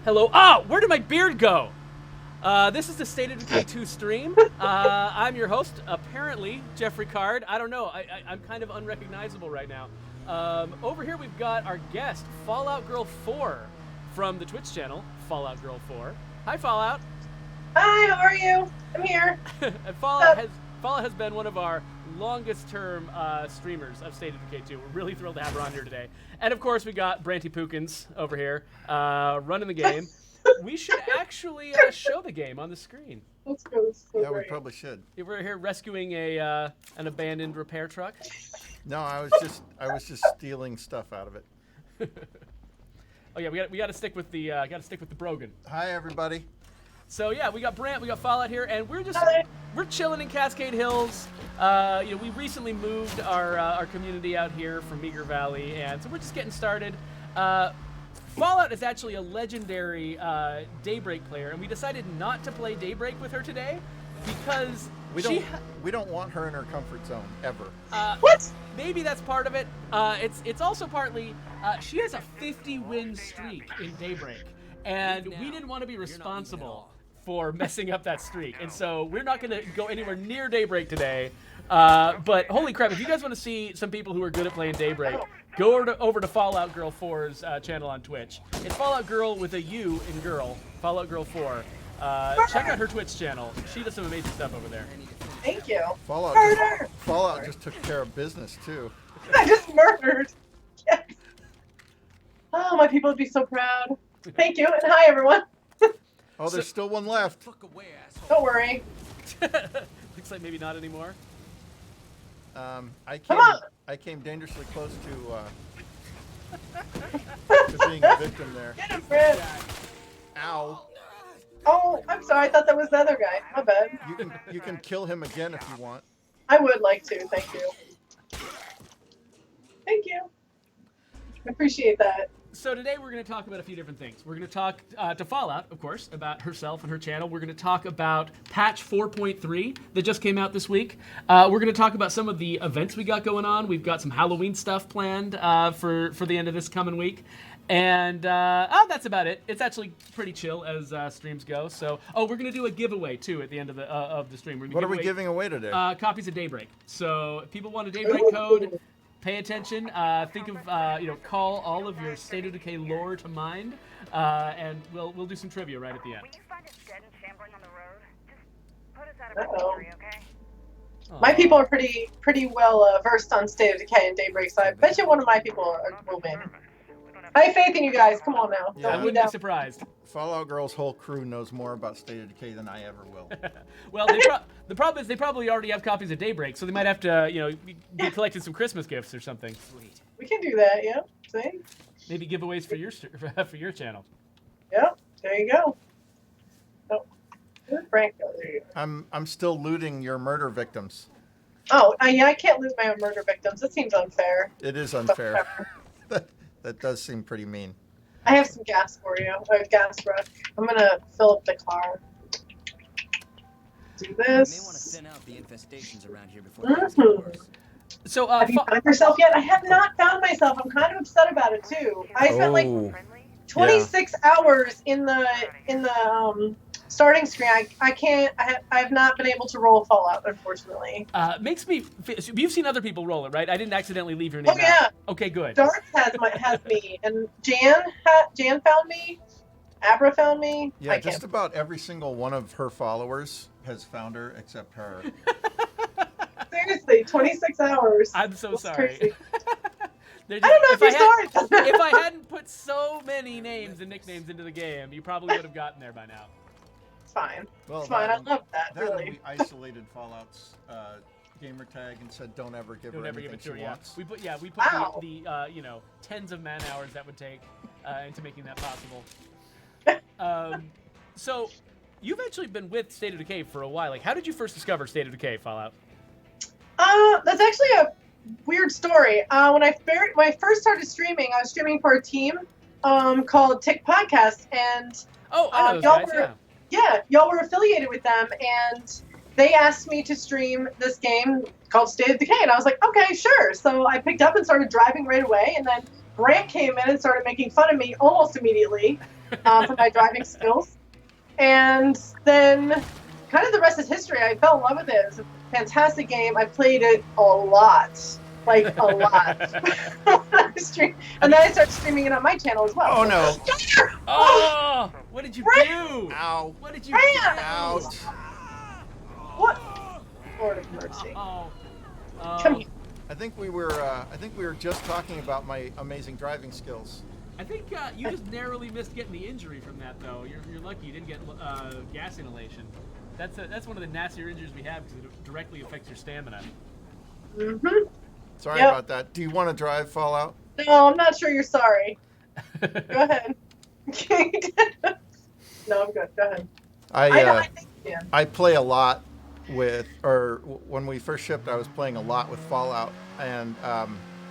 Hello. Ah, where did my beard go? This is the State of Decay 2 stream. I'm your host, apparently, Jeffrey Card. I don't know. I'm kind of unrecognizable right now. Over here we've got our guest, FalloutGirl4, from the Twitch channel, FalloutGirl4. Hi, Fallout. Hi, how are you? I'm here. And Fallout has been one of our longest-term streamers of State of Decay 2. We're really thrilled to have her on here today. And, of course, we got Branty Pookins over here running the game. We should actually show the game on the screen. Let's go. Yeah, we probably should. We're here rescuing an abandoned repair truck. No, I was just stealing stuff out of it. Oh yeah, we got to stick with the Brogan. Hi everybody. So yeah, we got Brant, we got Fallout here, and we're chilling in Cascade Hills. We recently moved our community out here from Meager Valley, and so we're just getting started. Fallout is actually a legendary Daybreak player, and we decided not to play Daybreak with her today because we don't want her in her comfort zone ever. What? Maybe that's part of it. It's also partly she has a 50-win streak in Daybreak, and we didn't want to be responsible for messing up that streak, and so we're not going to go anywhere near Daybreak today. But holy crap, if you guys want to see some people who are good at playing Daybreak, go over to FalloutGirl4's channel on Twitch. It's Fallout Girl with a U in girl, FalloutGirl4. Check out her Twitch channel. She does some amazing stuff over there. Thank you. Fallout just took care of business too. I just murdered. Yes. Oh, my people would be so proud. Thank you, and hi everyone. Oh, there's still one left. Don't worry. Looks like maybe not anymore. I came dangerously close to being a victim there. Get him, Brant. Ow. Oh, I'm sorry. I thought that was the other guy. My bad. You can kill him again if you want. I would like to. Thank you. Thank you. I appreciate that. So today we're going to talk about a few different things. We're going to talk to Fallout, of course, about herself and her channel. We're going to talk about patch 4.3 that just came out this week. We're going to talk about some of the events we got going on. We've got some Halloween stuff planned for the end of this coming week. And that's about it. It's actually pretty chill as streams go. So, we're going to do a giveaway, too, at the end of the stream. What are we giving away today? Copies of Daybreak. So if people want a Daybreak code, pay attention. Think of, call all of your State of Decay lore to mind, and we'll do some trivia right at the end. When you find us dead and shambling on the road, just put us out of our misery, okay? My people are pretty well versed on State of Decay and Daybreak, so I bet you one of my people will win. I have faith in you guys. Come on now. Yeah, I wouldn't be surprised. Fallout Girl's whole crew knows more about State of Decay than I ever will. Well, the problem is they probably already have copies of Daybreak, so they might have to, be collecting some Christmas gifts or something. Sweet. We can do that, yeah. See? Maybe giveaways for your channel. Yeah, there you go. Oh, where'd Frank go? There you go. I'm still looting your murder victims. Oh, yeah, I can't loot my own murder victims. That seems unfair. It is unfair. That does seem pretty mean. I have some gas for you. I have gas rush. I'm gonna fill up the car. Do this. You may want to thin out the infestations around here before So, have you found yourself yet? I have not found myself. I'm kind of upset about it too. I spent like 26 hours in the starting screen. I have not been able to roll Fallout, unfortunately. Makes me. You've seen other people roll it, right? I didn't accidentally leave your name. Oh yeah. Out. Okay, good. Dark has me, and Jan found me. Abra found me. Yeah, just about every single one of her followers has found her except her. Seriously, 26 hours. I'm so sorry. I don't know if you're sorry. If I hadn't put so many names and nicknames into the game, you probably would have gotten there by now. It's fine. Well, it's fine. I love that. Really. We isolated Fallout's gamer tag and said, "Don't ever give her anything she wants." We put the tens of man hours that would take into making that possible. So, you've actually been with State of Decay for a while. Like, how did you first discover State of Decay, Fallout? That's actually a weird story. When I first started streaming, I was streaming for a team called Tick Podcast, and I know those guys, y'all were affiliated with them, and they asked me to stream this game called State of Decay, and I was like, okay, sure. So I picked up and started driving right away, and then Brant came in and started making fun of me almost immediately. for my driving skills. And then kind of the rest is history. I fell in love with it. It's a fantastic game. I played it a lot. Like, a lot. And then I started streaming it on my channel as well. Oh, no. Oh! What did you do? Ow. What did you Brant! do? Ouch. What? Lord of mercy. Oh. Come here. I think we were just talking about my amazing driving skills. I think you just narrowly missed getting the injury from that, though. You're lucky you didn't get gas inhalation. That's one of the nastier injuries we have because it directly affects your stamina. Mm-hmm. Sorry about that. Do you want to drive Fallout? No, I'm not sure you're sorry. Go ahead. No, I'm good. Go ahead. I think you can. I play a lot with, or when we first shipped, I was playing a lot with Fallout. And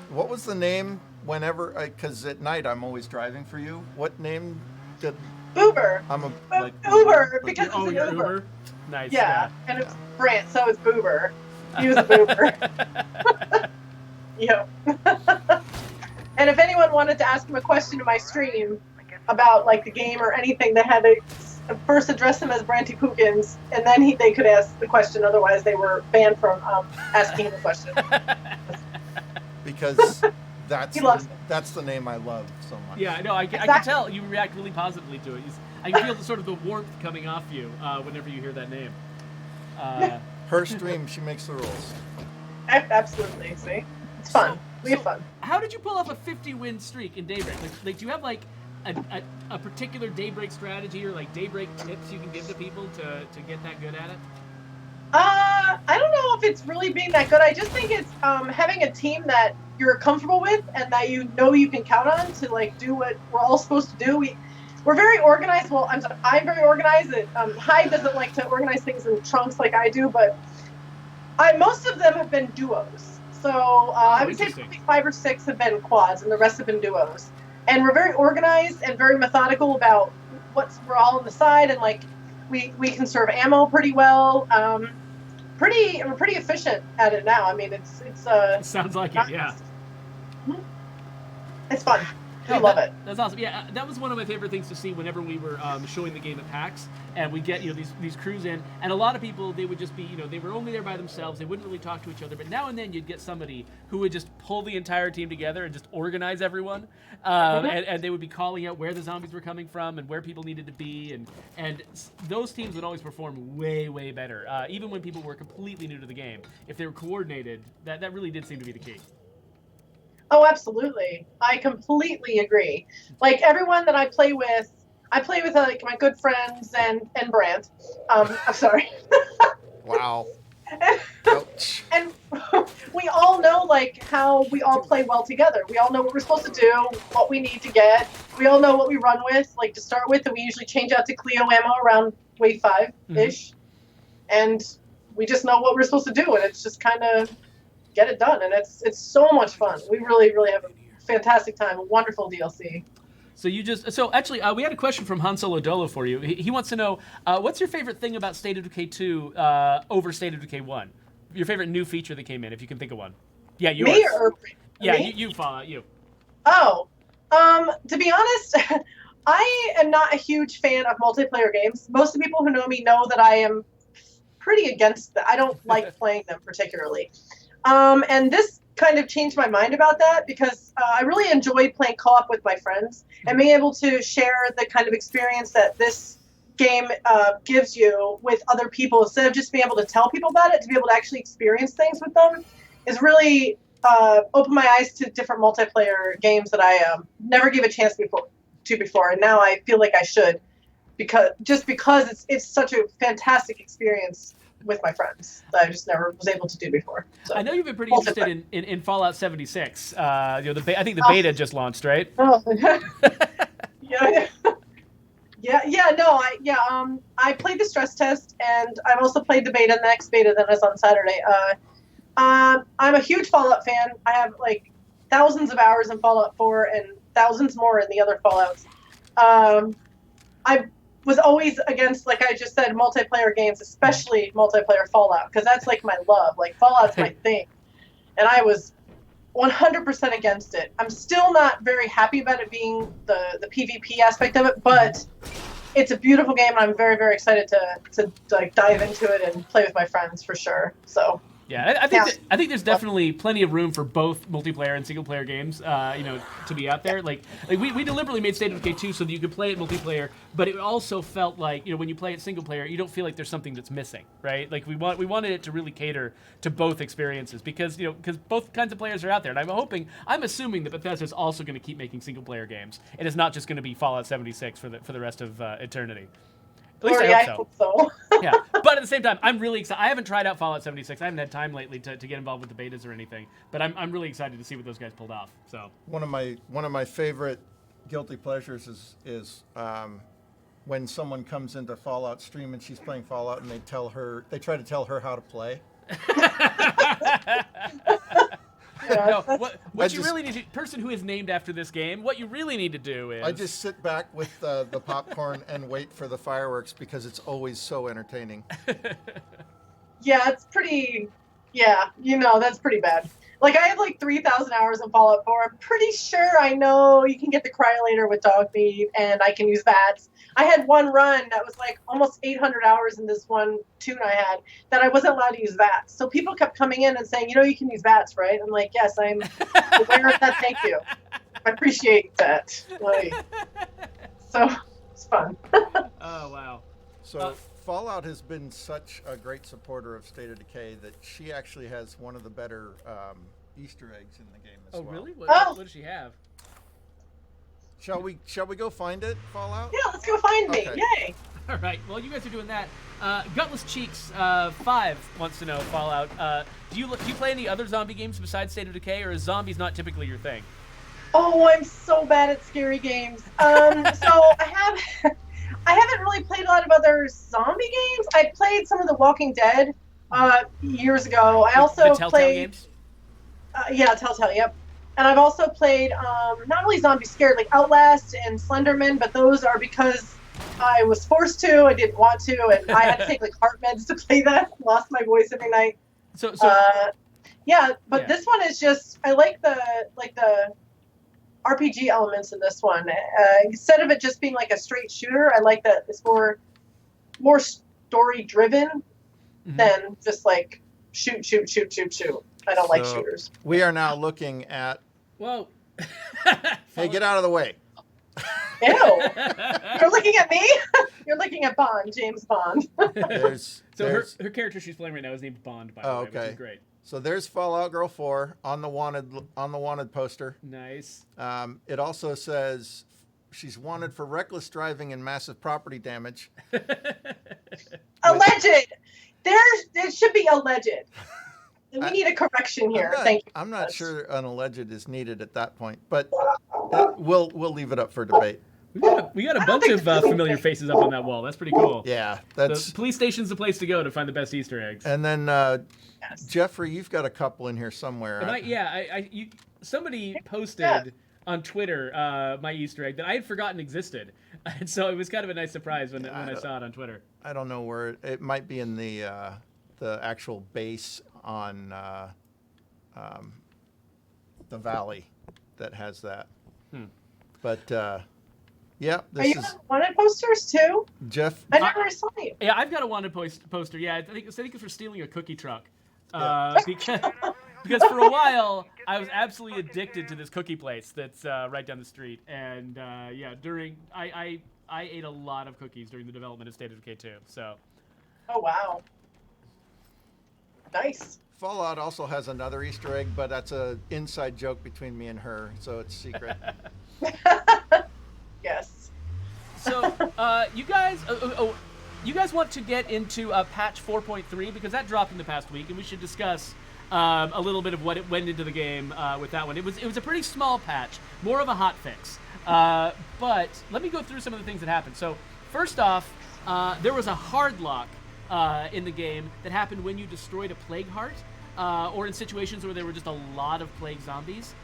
what was the name whenever, because at night I'm always driving for you. What name did... Uber. I'm a... Like, Uber, because it's an you're Uber. Nice. Yeah, and it's Brant, so it's Boober. He was a Boober. Yep. And if anyone wanted to ask him a question in my stream about like the game or anything, they had to first address him as Branty Pookins, and then they could ask the question. Otherwise, they were banned from asking him a question. Because He loves it. that's the name I love so much. Yeah, no, I can tell you react really positively to it. I can feel the sort of the warmth coming off you whenever you hear that name. Her stream, she makes the rules. Absolutely. See, it's fun. We have fun. How did you pull off a 50-win streak in Daybreak? Like, do you have like a particular Daybreak strategy or like Daybreak tips you can give to people to get that good at it? I don't know if it's really being that good. I just think it's having a team that you're comfortable with and that you know you can count on to like do what we're all supposed to do. We're very organized. Well, I'm very organized. Hyde doesn't like to organize things in chunks like I do, but most of them have been duos. So I would say probably 5 or 6 have been quads, and the rest have been duos. And we're very organized and very methodical about we're all on the side, and like we conserve ammo pretty well. We're pretty efficient at it now. I mean, it's sounds like it, yeah. It's fun. We love it. That's awesome. Yeah, that was one of my favorite things to see whenever we were showing the game at PAX, and we get these crews in, and a lot of people, they would just be they were only there by themselves. They wouldn't really talk to each other, but now and then you'd get somebody who would just pull the entire team together and just organize everyone, and they would be calling out where the zombies were coming from and where people needed to be, and those teams would always perform way better, even when people were completely new to the game. If they were coordinated, that really did seem to be the key. Oh, absolutely. I completely agree. Like everyone that I play with like my good friends and Brant. I'm sorry. Wow. Ouch. And we all know like how we all play well together. We all know what we're supposed to do, what we need to get. We all know what we run with, like to start with, and we usually change out to Clio ammo around wave 5-ish. And we just know what we're supposed to do, and it's just kind of get it done, and it's so much fun. We really have a fantastic time. A wonderful DLC. So actually, we had a question from Han Solo Dolo for you. He wants to know what's your favorite thing about State of Decay 2 over State of Decay 1? Your favorite new feature that came in, if you can think of one. Yeah, yours. Me or yeah, me? you Fallout, you. Oh, to be honest, I am not a huge fan of multiplayer games. Most of the people who know me know that I am pretty against that. I don't like playing them particularly. And this kind of changed my mind about that because I really enjoyed playing co-op with my friends and being able to share the kind of experience that this game gives you with other people instead of just being able to tell people about it, to be able to actually experience things with them is really opened my eyes to different multiplayer games that I never gave a chance before, and now I feel like I should because it's such a fantastic experience with my friends that I just never was able to do before. So, I know you've been pretty interested in Fallout 76. I think the beta just launched, right? Oh, I played the stress test, and I've also played the beta, the next beta that is on Saturday. I'm a huge Fallout fan. I have like thousands of hours in Fallout 4 and thousands more in the other Fallouts. I was always against, like I just said, multiplayer games, especially multiplayer Fallout, because that's like my love. Like Fallout's my thing, and I was 100% against it. I'm still not very happy about it being the PvP aspect of it, but it's a beautiful game, and I'm very, very excited to like dive into it and play with my friends for sure. So. Yeah, I think there's definitely plenty of room for both multiplayer and single player games, to be out there. Like we deliberately made State of Decay 2 so that you could play it multiplayer, but it also felt like, when you play it single player, you don't feel like there's something that's missing, right? Like we wanted it to really cater to both experiences because both kinds of players are out there, and I'm assuming that Bethesda's also going to keep making single player games. It is not just going to be Fallout 76 for the rest of eternity. At least I hope so. Yeah, but at the same time, I'm really excited. I haven't tried out Fallout 76. I haven't had time lately to get involved with the betas or anything. But I'm really excited to see what those guys pulled off. So one of my favorite guilty pleasures is when someone comes into Fallout stream and she's playing Fallout and they try to tell her how to play. No, what you really need to, person who is named after this game, what you really need to do is... I just sit back with the popcorn and wait for the fireworks because it's always so entertaining. Yeah, it's pretty... Yeah, that's pretty bad. Like, I have like 3,000 hours in Fallout 4. I'm pretty sure I know you can get the cryolator with dog meat, and I can use VATS. I had one run that was like almost 800 hours in this one tune I had that I wasn't allowed to use VATS. So people kept coming in and saying, you can use VATS, right? I'm like, yes, I'm aware of that. Thank you. I appreciate that. So it's fun. Oh, wow. So Fallout has been such a great supporter of State of Decay that she actually has one of the better Easter eggs in the game as well. Oh, really? What does she have? Shall we go find it, Fallout? Yeah, let's go find me. Okay. Yay. All right. Well, you guys are doing that. Gutless Cheeks 5 wants to know, Fallout. Do you play any other zombie games besides State of Decay, or is zombies not typically your thing? Oh, I'm so bad at scary games. So I haven't really played a lot of other zombie games. I played some of the Walking Dead years ago. I also the Telltale played games? Yeah, Telltale. Yep. And I've also played not really zombie scared, like Outlast and Slenderman, but those are because I was forced to. I didn't want to, and I had to take like heart meds to play that. Lost my voice every night. So This one is just, I like the RPG elements in this one. Instead of it just being like a straight shooter, I like that it's more story driven than just like shoot. I don't like shooters. We are now looking at... Whoa. Hey, get out of the way. Ew. You're looking at me? You're looking at Bond, James Bond. Her character she's playing right now is named Bond, by the way, which is great. So there's FalloutGirl4 on the wanted poster. Nice. It also says she's wanted for reckless driving and massive property damage. Alleged. There should be alleged. We need a correction here. Thank you. I'm not sure an alleged is needed at that point, but we'll leave it up for debate. We got a bunch of familiar faces up on that wall. That's pretty cool. Yeah, the police station's the place to go to find the best Easter eggs. And then Jeffrey, you've got a couple in here somewhere. And somebody posted on Twitter my Easter egg that I had forgotten existed, and so it was kind of a nice surprise when I saw it on Twitter. I don't know where it might be in the actual base on the valley that has that. But yeah, this Are you on wanted posters too? Jeff, I never saw you. Yeah, I've got a wanted poster. Yeah, I think it's for stealing a cookie truck. Because for a while I was absolutely addicted to this cookie place that's right down the street, and I ate a lot of cookies during the development of State of Decay 2. So. Oh wow. Nice. Fallout also has another Easter egg, but that's an inside joke between me and her, so it's secret. Yes. So, you guys want to get into patch 4.3 because that dropped in the past week, and we should discuss a little bit of what it went into the game with that one. It was a pretty small patch, more of a hot fix. But let me go through some of the things that happened. So, first off, there was a hard lock in the game that happened when you destroyed a plague heart, or in situations where there were just a lot of plague zombies.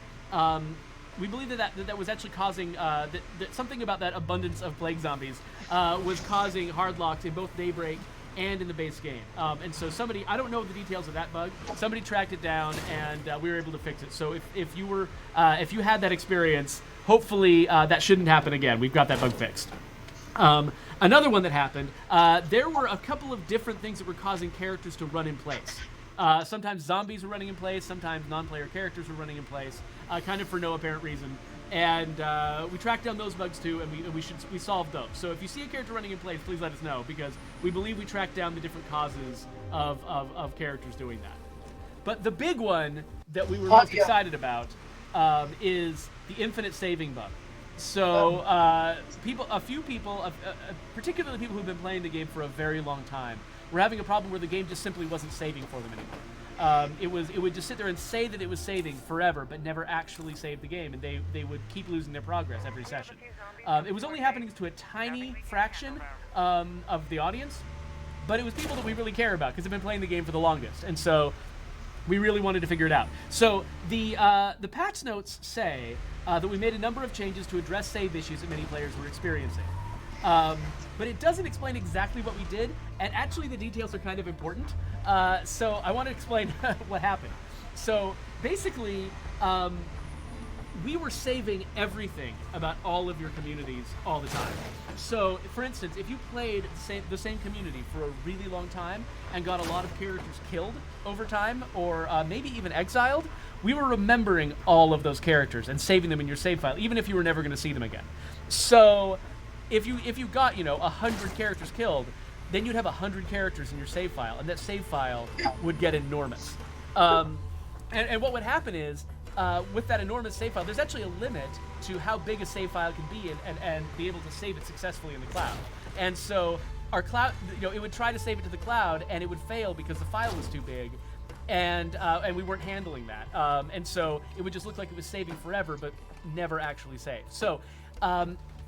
We believe that was actually causing that something about that abundance of plague zombies was causing hard locks in both Daybreak and in the base game. And so somebody, I don't know the details of that bug, somebody tracked it down, and we were able to fix it. So if you had that experience, hopefully that shouldn't happen again. We've got that bug fixed. Another one that happened, there were a couple of different things that were causing characters to run in place. Sometimes zombies were running in place, sometimes non-player characters were running in place, kind of for no apparent reason. And we tracked down those bugs too, and we solved those. So if you see a character running in place, please let us know, because we believe we tracked down the different causes of characters doing that. But the big one that we were most excited about is the infinite saving bug. So a few people, particularly people who've been playing the game for a very long time, were having a problem where the game just simply wasn't saving for them anymore. It would just sit there and say that it was saving forever, but never actually save the game, and they would keep losing their progress every session. It was only happening to a tiny fraction of the audience, but it was people that we really care about because they've been playing the game for the longest, and so we really wanted to figure it out. So the patch notes say that we made a number of changes to address save issues that many players were experiencing. But it doesn't explain exactly what we did, and actually the details are kind of important. So I want to explain what happened. So basically, we were saving everything about all of your communities all the time. So, for instance, if you played the same community for a really long time and got a lot of characters killed over time, or maybe even exiled, we were remembering all of those characters and saving them in your save file, even if you were never going to see them again. So, if you got 100 characters killed, then you'd have 100 characters in your save file, and that save file would get enormous. And what would happen is, with that enormous save file, there's actually a limit to how big a save file can be and be able to save it successfully in the cloud. And so our cloud, it would try to save it to the cloud, and it would fail because the file was too big, and we weren't handling that. And so it would just look like it was saving forever, but never actually saved.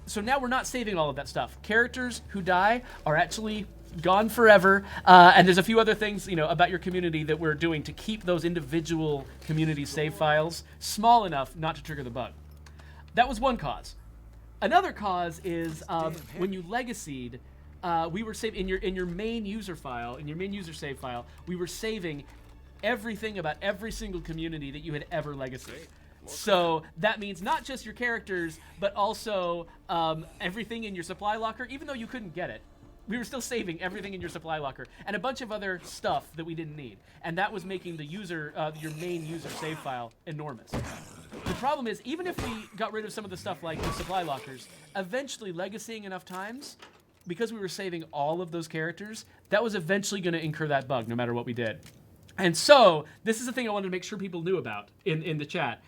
So now we're not saving all of that stuff. Characters who die are actually gone forever, and there's a few other things about your community that we're doing to keep those individual community save files small enough not to trigger the bug. That was one cause. Another cause is when you legacied, we were saving in your main user file, in your main user save file, we were saving everything about every single community that you had ever legacied. So that means not just your characters, but also everything in your supply locker, even though you couldn't get it. We were still saving everything in your supply locker and a bunch of other stuff that we didn't need. And that was making the user, your main user save file enormous. The problem is, even if we got rid of some of the stuff like the supply lockers, eventually legacying enough times, because we were saving all of those characters, that was eventually going to incur that bug no matter what we did. And so, this is the thing I wanted to make sure people knew about in the chat.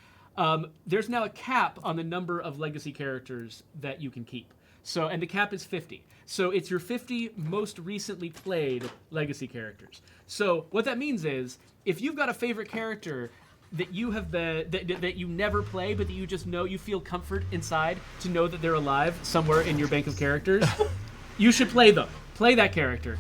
There's now a cap on the number of legacy characters that you can keep. So, and the cap is 50. So it's your 50 most recently played legacy characters. So what that means is, if you've got a favorite character that you have been that you never play, but that you just know, you feel comfort inside to know that they're alive somewhere in your bank of characters, you should play them. Play that character.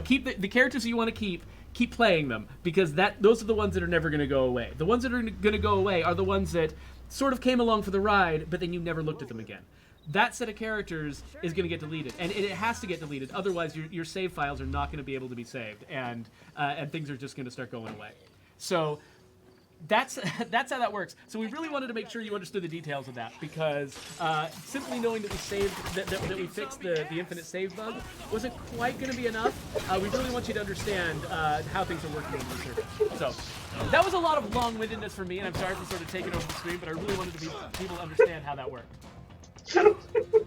Keep the characters that you want to keep playing them, because those are the ones that are never going to go away. The ones that are going to go away are the ones that sort of came along for the ride, but then you never looked at them again. That set of characters is going to get deleted, and it has to get deleted. Otherwise, your save files are not going to be able to be saved, and things are just going to start going away. So that's how that works. So we really wanted to make sure you understood the details of that, because simply knowing that we saved that we fixed the infinite save bug wasn't quite going to be enough. We really want you to understand how things are working on the server. So that was a lot of long-windedness for me, and I'm sorry for sort of taking over the screen, but I really wanted people to understand how that worked.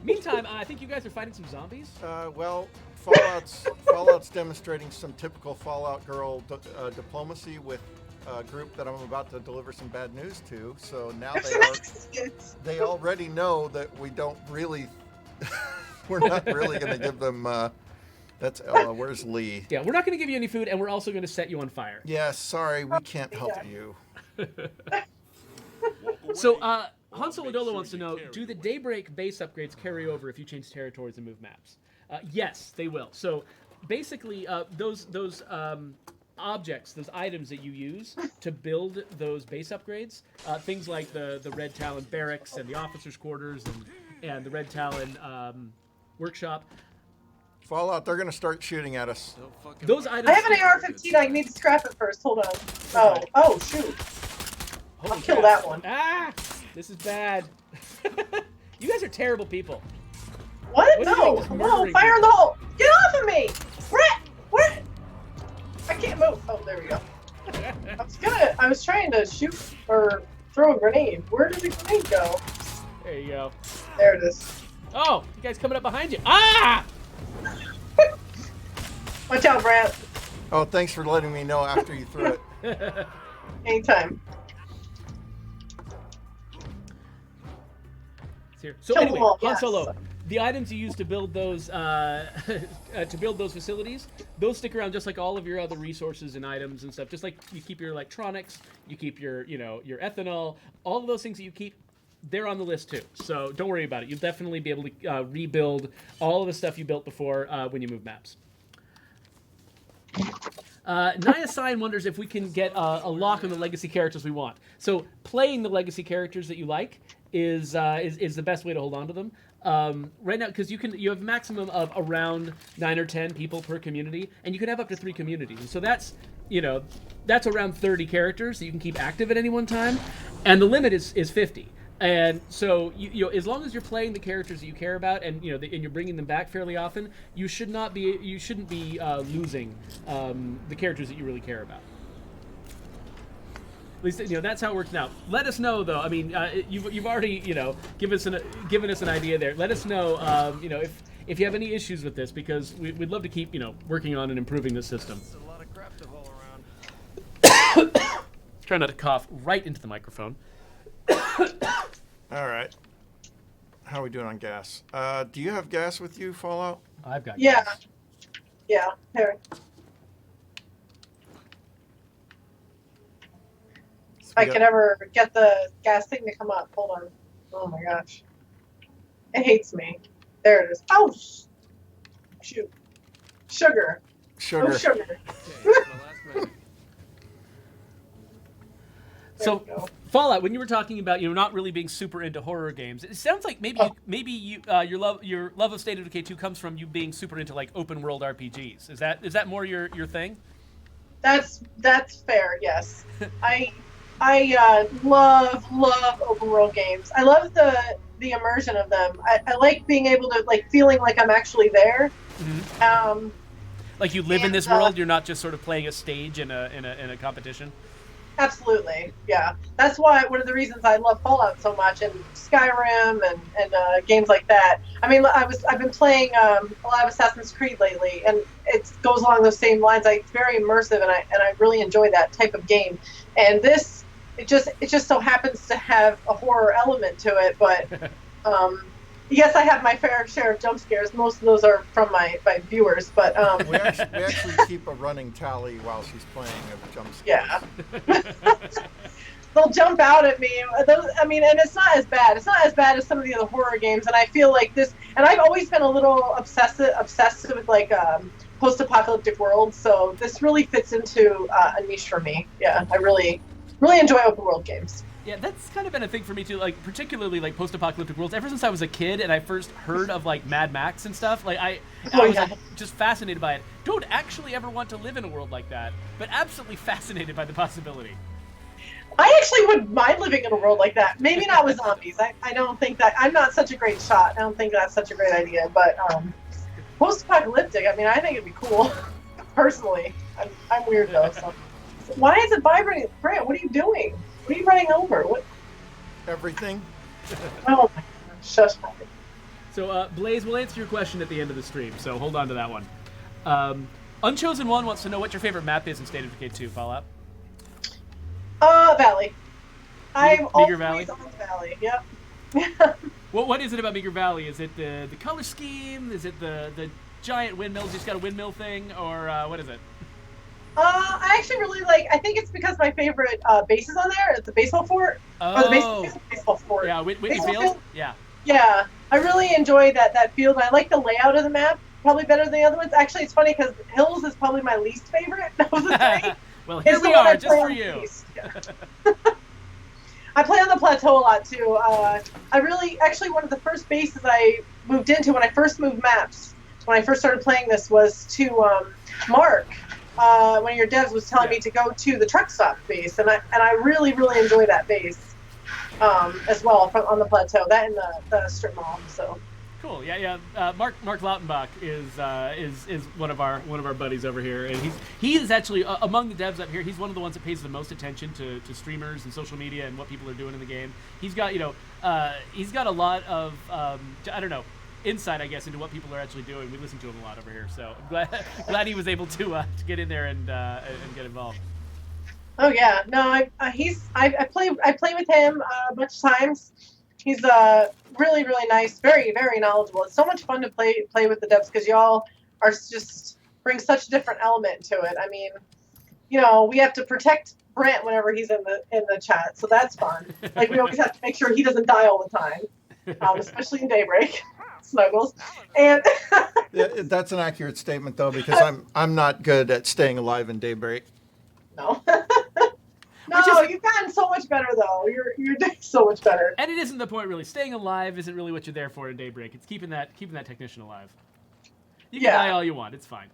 Meantime, I think you guys are fighting some zombies. Well, Fallout's demonstrating some typical Fallout Girl diplomacy with a group that I'm about to deliver some bad news to. So now they already know that we don't really, we're not really going to give them. That's Ella. Where's Lee? Yeah, we're not going to give you any food, and we're also going to set you on fire. Yeah, sorry, we can't help you. So, Han Solodola wants to know, do the Daybreak base upgrades carry over if you change territories and move maps? Yes, they will. So basically, those objects, those items that you use to build those base upgrades, things like the Red Talon barracks and the officers' quarters and the Red Talon workshop, Fallout, they're gonna start shooting at us. Those items. I have an AR-15. I need to scrap it first. Hold on. Oh shoot! I'll kill that one. Ah, this is bad. You guys are terrible people. What? What are you No! doing just Whoa! murdering Fire in the people? hole! Get off of me! Brant! Where? I can't move. Oh, there we go. I was trying to shoot or throw a grenade. Where did the grenade go? There you go. There it is. Oh, you guys coming up behind you. Ah! Watch out, Brant. Oh, thanks for letting me know after you threw it. Anytime. It's here. So Kill anyway, them all, Han yes. Solo, the items you use to build those facilities, those stick around just like all of your other resources and items and stuff. Just like you keep your electronics, you keep your your ethanol, all of those things that you keep. They're on the list too, so don't worry about it. You'll definitely be able to rebuild all of the stuff you built before when you move maps. Naya Sign wonders if we can get a lock on the legacy characters we want. So playing the legacy characters that you like is the best way to hold on to them. Right now, because you have a maximum of around 9 or 10 people per community, and you can have up to 3 communities. And so that's around 30 characters that you can keep active at any one time, and the limit is 50. And so you as long as you're playing the characters that you care about, and and you're bringing them back fairly often, you shouldn't be losing the characters that you really care about. At least that's how it works now. Let us know though. I mean, you've already given us an idea there. Let us know if you have any issues with this, because we'd love to keep working on and improving this system. It's a lot of crap to haul around. Try not to cough right into the microphone. All right. How are we doing on gas? Do you have gas with you, Fallout? I've got Yeah. gas. Yeah. Here. If I could ever get the gas thing to come up. Hold on. Oh my gosh. It hates me. There it is. Oh, shoot. Sugar. Sugar. Oh, sugar. Okay, that's my last message. So, There we go. Fallout, when you were talking about not really being super into horror games, it sounds like maybe your love of State of Decay 2 comes from you being super into like open world RPGs. Is that more your thing? That's fair. Yes. I love open world games. I love the immersion of them. I like being able to feeling like I'm actually there. Mm-hmm. Like you live in this and, world. You're not just sort of playing a stage in a competition. Absolutely, yeah. That's why one of the reasons I love Fallout so much, and Skyrim and games like that. I mean, I've been playing a lot of Assassin's Creed lately, and it goes along those same lines. It's very immersive, and I really enjoy that type of game. And this, it just so happens to have a horror element to it, but yes, I have my fair share of jump scares. Most of those are from my viewers, but We actually keep a running tally while she's playing of jump scares. yeah. They'll jump out at me. And it's not as bad. It's not as bad as some of the other horror games, and I feel like this. And I've always been a little obsessed with post-apocalyptic worlds, so this really fits into a niche for me. Yeah, I really enjoy open world games. Yeah, that's kind of been a thing for me too, like particularly like post-apocalyptic worlds. Ever since I was a kid and I first heard of like Mad Max and stuff, I was like, just fascinated by it. Don't actually ever want to live in a world like that, but absolutely fascinated by the possibility. I actually wouldn't mind living in a world like that. Maybe not with zombies. I don't think that. I'm not such a great shot. I don't think that's such a great idea. But post-apocalyptic, I think it'd be cool. Personally, I'm weird though. So why is it vibrating? Brant, what are you doing? What are you running over? What? Everything. Oh my gosh, shush. So Blaze, we'll answer your question at the end of the stream, so hold on to that one. Unchosen One wants to know what your favorite map is in State of Decay 2, Fallout. Valley. I'm always Valley? on Valley. Yep. What is it about Meager Valley? Is it the color scheme? Is it the giant windmills? You just got a windmill thing, or what is it? I actually really I think it's because my favorite base is on there. It's the baseball fort. Oh. Or the baseball fort. Yeah, Whitney Baseball Field? field? Yeah. Yeah, I really enjoy that field. I like the layout of the map probably better than the other ones. Actually, it's funny because Hills is probably my least favorite of the three. Well, here It's we the one are, I just play for on you. East. Yeah. I play on the plateau a lot too. I really, actually, one of the first bases I moved into when I first moved maps when I first started playing this was to Mark. One of your devs was telling me to go to the truck stop base, and I really enjoy that base as well on the plateau. That and the strip mall. So Cool. Yeah. Mark Lautenbach is one of our buddies over here, and he is actually among the devs up here. He's one of the ones that pays the most attention to streamers and social media and what people are doing in the game. He's got he's got a lot of I don't know, insight, I guess, into what people are actually doing. We listen to him a lot over here, so I'm glad he was able to get in there and get involved. oh yeah, no, I play with him a bunch of times. He's really nice, very knowledgeable. It's so much fun to play with the devs because y'all are just bring such a different element to it. I mean, we have to protect Brant whenever he's in the chat, so that's fun. Like we always have to make sure he doesn't die all the time, especially in Daybreak. Snuggles, and Yeah, that's an accurate statement though, because I'm not good at staying alive in Daybreak. no. No, you've gotten so much better though. You're doing so much better. And it isn't the point, really. Staying alive isn't really what you're there for in Daybreak. It's keeping that technician alive. You can die all you want. It's fine.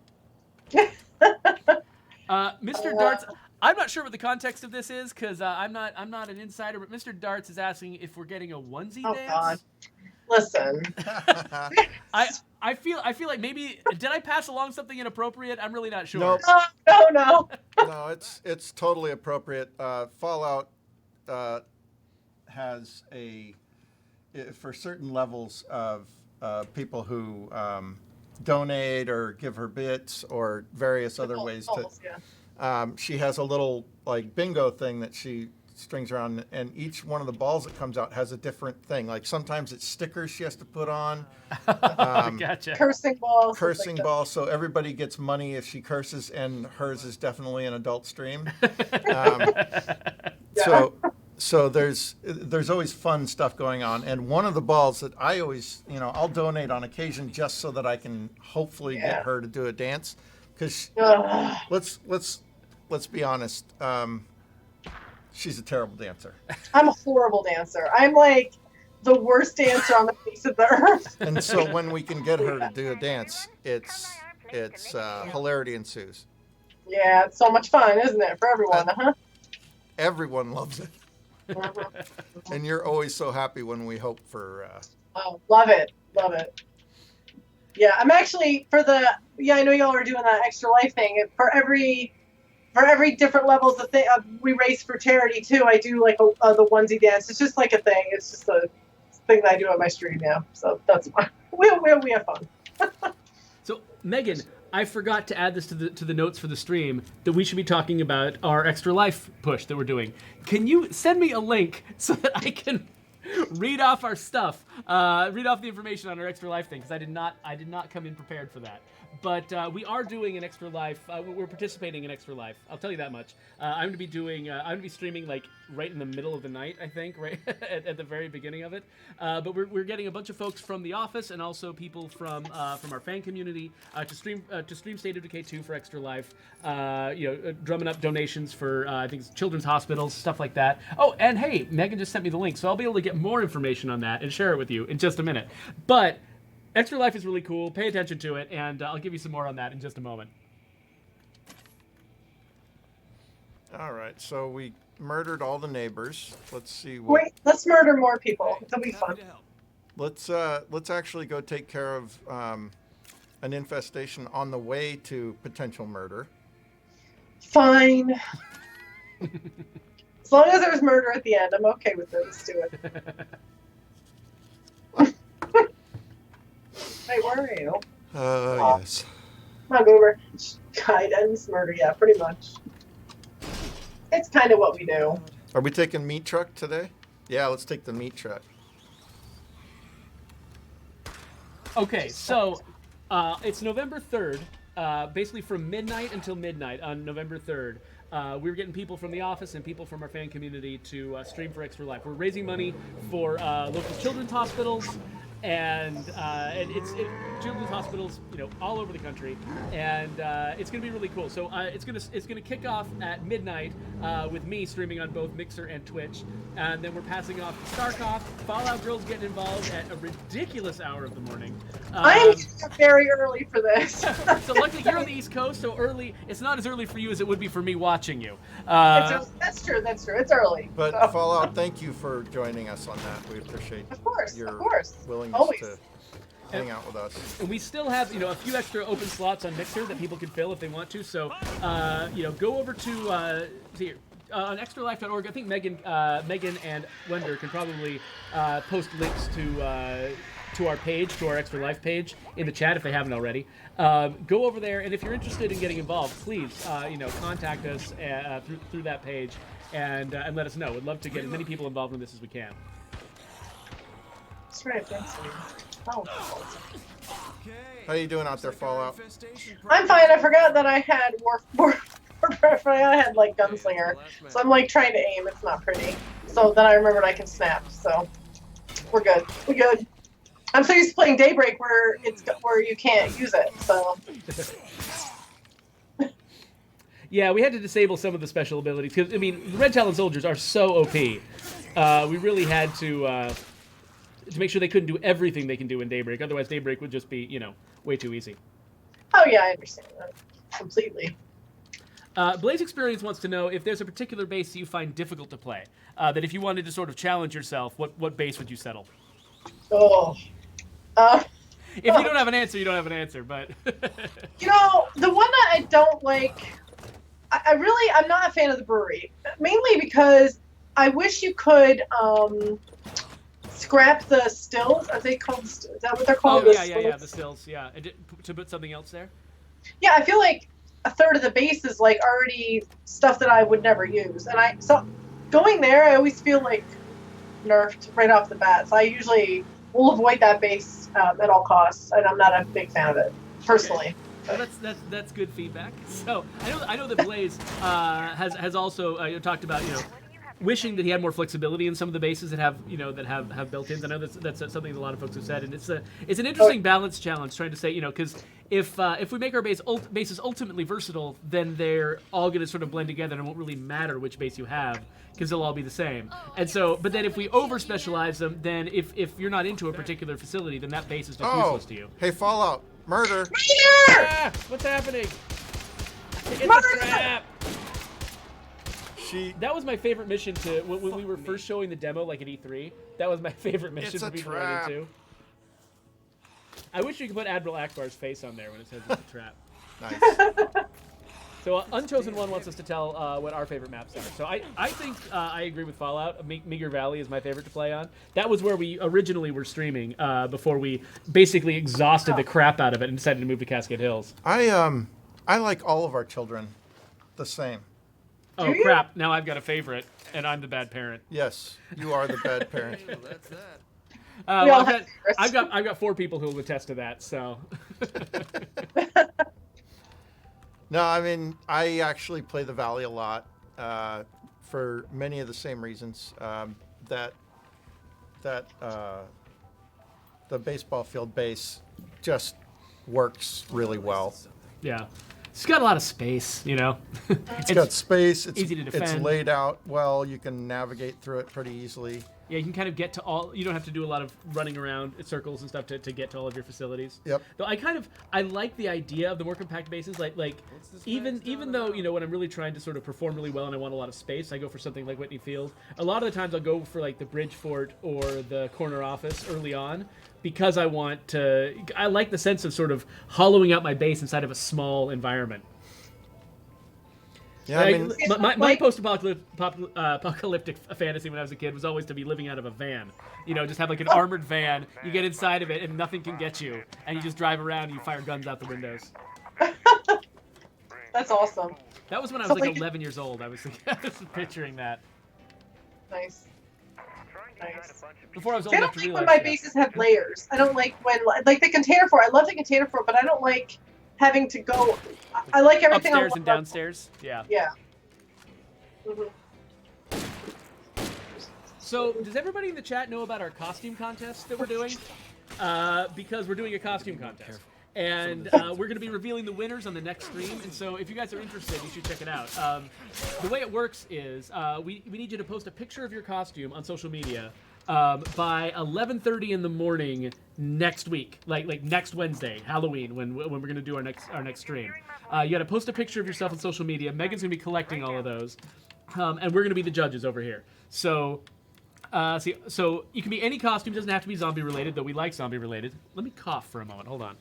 Mr. Darts, I'm not sure what the context of this is because I'm not an insider. But Mr. Darts is asking if we're getting a onesie dance. God. Listen. I feel like maybe did I pass along something inappropriate? I'm really not sure. Nope. No. No, it's totally appropriate. Fallout has for certain levels of people who donate or give her bits or various other ways to. Yeah. She has a little like bingo thing that she strings around, and each one of the balls that comes out has a different thing. Like sometimes it's stickers she has to put on. Gotcha. Cursing ball. Cursing ball, so everybody gets money if she curses, and hers is definitely an adult stream. So there's always fun stuff going on, and one of the balls that I always, I'll donate on occasion just so that I can hopefully get her to do a dance, because let's be honest. She's a terrible dancer. I'm a horrible dancer. I'm like the worst dancer on the face of the earth. And so when we can get her to do a dance, it's hilarity ensues. Yeah, it's so much fun, isn't it, for everyone? Everyone loves it. And you're always so happy when we hope for. Oh, love it. Yeah, I'm actually I know y'all are doing that extra life thing. For every different levels of thing, we race for charity too. I do like the onesie dance. It's just like a thing. It's just a thing that I do on my stream now. So that's fun. We have fun. So Megan, I forgot to add this to the notes for the stream that we should be talking about our extra life push that we're doing. Can you send me a link so that I can read off our stuff, read off the information on our extra life thing? Because I did not come in prepared for that. But we are doing an extra life. We're participating in extra life. I'll tell you that much. I'm gonna be streaming like right in the middle of the night. I think right at the very beginning of it. But we're getting a bunch of folks from the office and also people from our fan community to stream State of Decay 2 for extra life. Drumming up donations for I think it's children's hospitals, stuff like that. Oh, and hey, Megan just sent me the link, so I'll be able to get more information on that and share it with you in just a minute. But Extra Life is really cool. Pay attention to it, and I'll give you some more on that in just a moment. All right, so we murdered all the neighbors. Let's see. Wait, let's murder more people. It'll be fun. Let's actually go take care of an infestation on the way to potential murder. Fine. As long as there's murder at the end, I'm okay with it. Let's do it. Hey, where are you? Yes. Come on, Goober. Guidance, murder, yeah, pretty much. It's kind of what we do. Are we taking meat truck today? Yeah, let's take the meat truck. Okay, so it's November 3rd, basically from midnight until midnight on November 3rd. We're getting people from the office and people from our fan community to stream for Extra Life. We're raising money for local children's hospitals and children's hospitals, all over the country, and it's gonna be really cool. So it's gonna kick off at midnight with me streaming on both Mixer and Twitch, and then we're passing off to Starkoff. Fallout Girls getting involved at a ridiculous hour of the morning. I'm very early for this. So luckily you're on the East Coast, so early. It's not as early for you as it would be for me watching you. That's true. It's early. But so. Fallout, thank you for joining us on that. We appreciate your willingness Always. to hang out with us. And we still have, a few extra open slots on Mixer that people can fill if they want to. So, go over to on extralife.org. I think Megan and Wender can probably post links to our page, to our Extra Life page in the chat if they haven't already. Go over there, and if you're interested in getting involved, please, contact us through that page and let us know. We'd love to get as many people involved in this as we can. That's right. Thanks. Oh. How you doing out there, Fallout? I'm fine. I forgot that I had I had like gunslinger, so I'm like trying to aim. It's not pretty. So then I remembered I can snap. So we're good. We're good. I'm so used to playing Daybreak where you can't use it. So. Yeah, we had to disable some of the special abilities because the Red Talon soldiers are so OP. We really had to make sure they couldn't do everything they can do in Daybreak. Otherwise, Daybreak would just be way too easy. Oh yeah, I understand that completely. Blaze Experience wants to know if there's a particular base that you find difficult to play. That if you wanted to sort of challenge yourself, what base would you settle? Oh. If you don't have an answer, you don't have an answer. But the one that I don't like, I'm not a fan of the brewery, mainly because I wish you could scrap the stills. Are they called? Is that what they're called? Oh yeah, the stills. Yeah, to put something else there. Yeah, I feel like a third of the base is like already stuff that I would never use, and so going there, I always feel like nerfed right off the bat. So I usually will avoid that base at all costs, and I'm not a big fan of it personally. Okay. Well, that's good feedback. So I know that Blaze has also talked about wishing that he had more flexibility in some of the bases that have have built-ins. I know that's something that a lot of folks have said, and it's an interesting balance challenge trying to say because if we make our bases ultimately versatile, then they're all going to sort of blend together, and it won't really matter which base you have because they'll all be the same. And so, but then if we over specialize them, then if you're not into a particular facility, then that base is just useless to you. Hey, Fallout, murder! Ah, what's happening? It's a trap. That was my favorite mission when we were first showing the demo, like at E3. That was my favorite mission for people to run into. I wish you could put Admiral Akbar's face on there when it says it's a trap. Nice. So Unchosen One wants us to tell what our favorite maps are. So I think I agree with Fallout. Meager Valley is my favorite to play on. That was where we originally were streaming before we basically exhausted the crap out of it and decided to move to Cascade Hills. I like all of our children the same. Oh crap! Now I've got a favorite, and I'm the bad parent. Yes, you are the bad parent. That's that. Well, I've got 4 people who will attest to that. So. No, I actually play the Valley a lot for many of the same reasons. That the baseball field base just works really well. Yeah. It's got a lot of space, It's got space. It's easy to defend. It's laid out well. You can navigate through it pretty easily. Yeah, you can kind of get to all. You don't have to do a lot of running around in circles and stuff to get to all of your facilities. Yep. Though I like the idea of the more compact bases. Like even though when I'm really trying to sort of perform really well and I want a lot of space, I go for something like Whitney Field. A lot of the times I'll go for like the Bridge Fort or the corner office early on because I like the sense of sort of hollowing out my base inside of a small environment. Yeah, my post-apocalyptic fantasy when I was a kid was always to be living out of a van. Just have like an armored van. You get inside of it and nothing can get you, and you just drive around and you fire guns out the windows. That's awesome. That was when I was like 11 years old. I was picturing that. Nice. Before I was old I enough don't to like realize when my bases have layers. I don't like when like the container fort. I love the container fort, but I don't like having to go. I like everything upstairs on and downstairs. Yeah. Yeah. Mm-hmm. So, does everybody in the chat know about our costume contest that we're doing? because we're doing a costume contest. And we're going to be revealing the winners on the next stream. And so if you guys are interested, you should check it out. The way it works is we need you to post a picture of your costume on social media by 11:30 in the morning next week, like next Wednesday, Halloween, when we're going to do our next stream. You got to post a picture of yourself on social media. Megan's going to be collecting all of those. And we're going to be the judges over here. So so you can be any costume. Doesn't have to be zombie related, though we like zombie related. Let me cough for a moment. Hold on.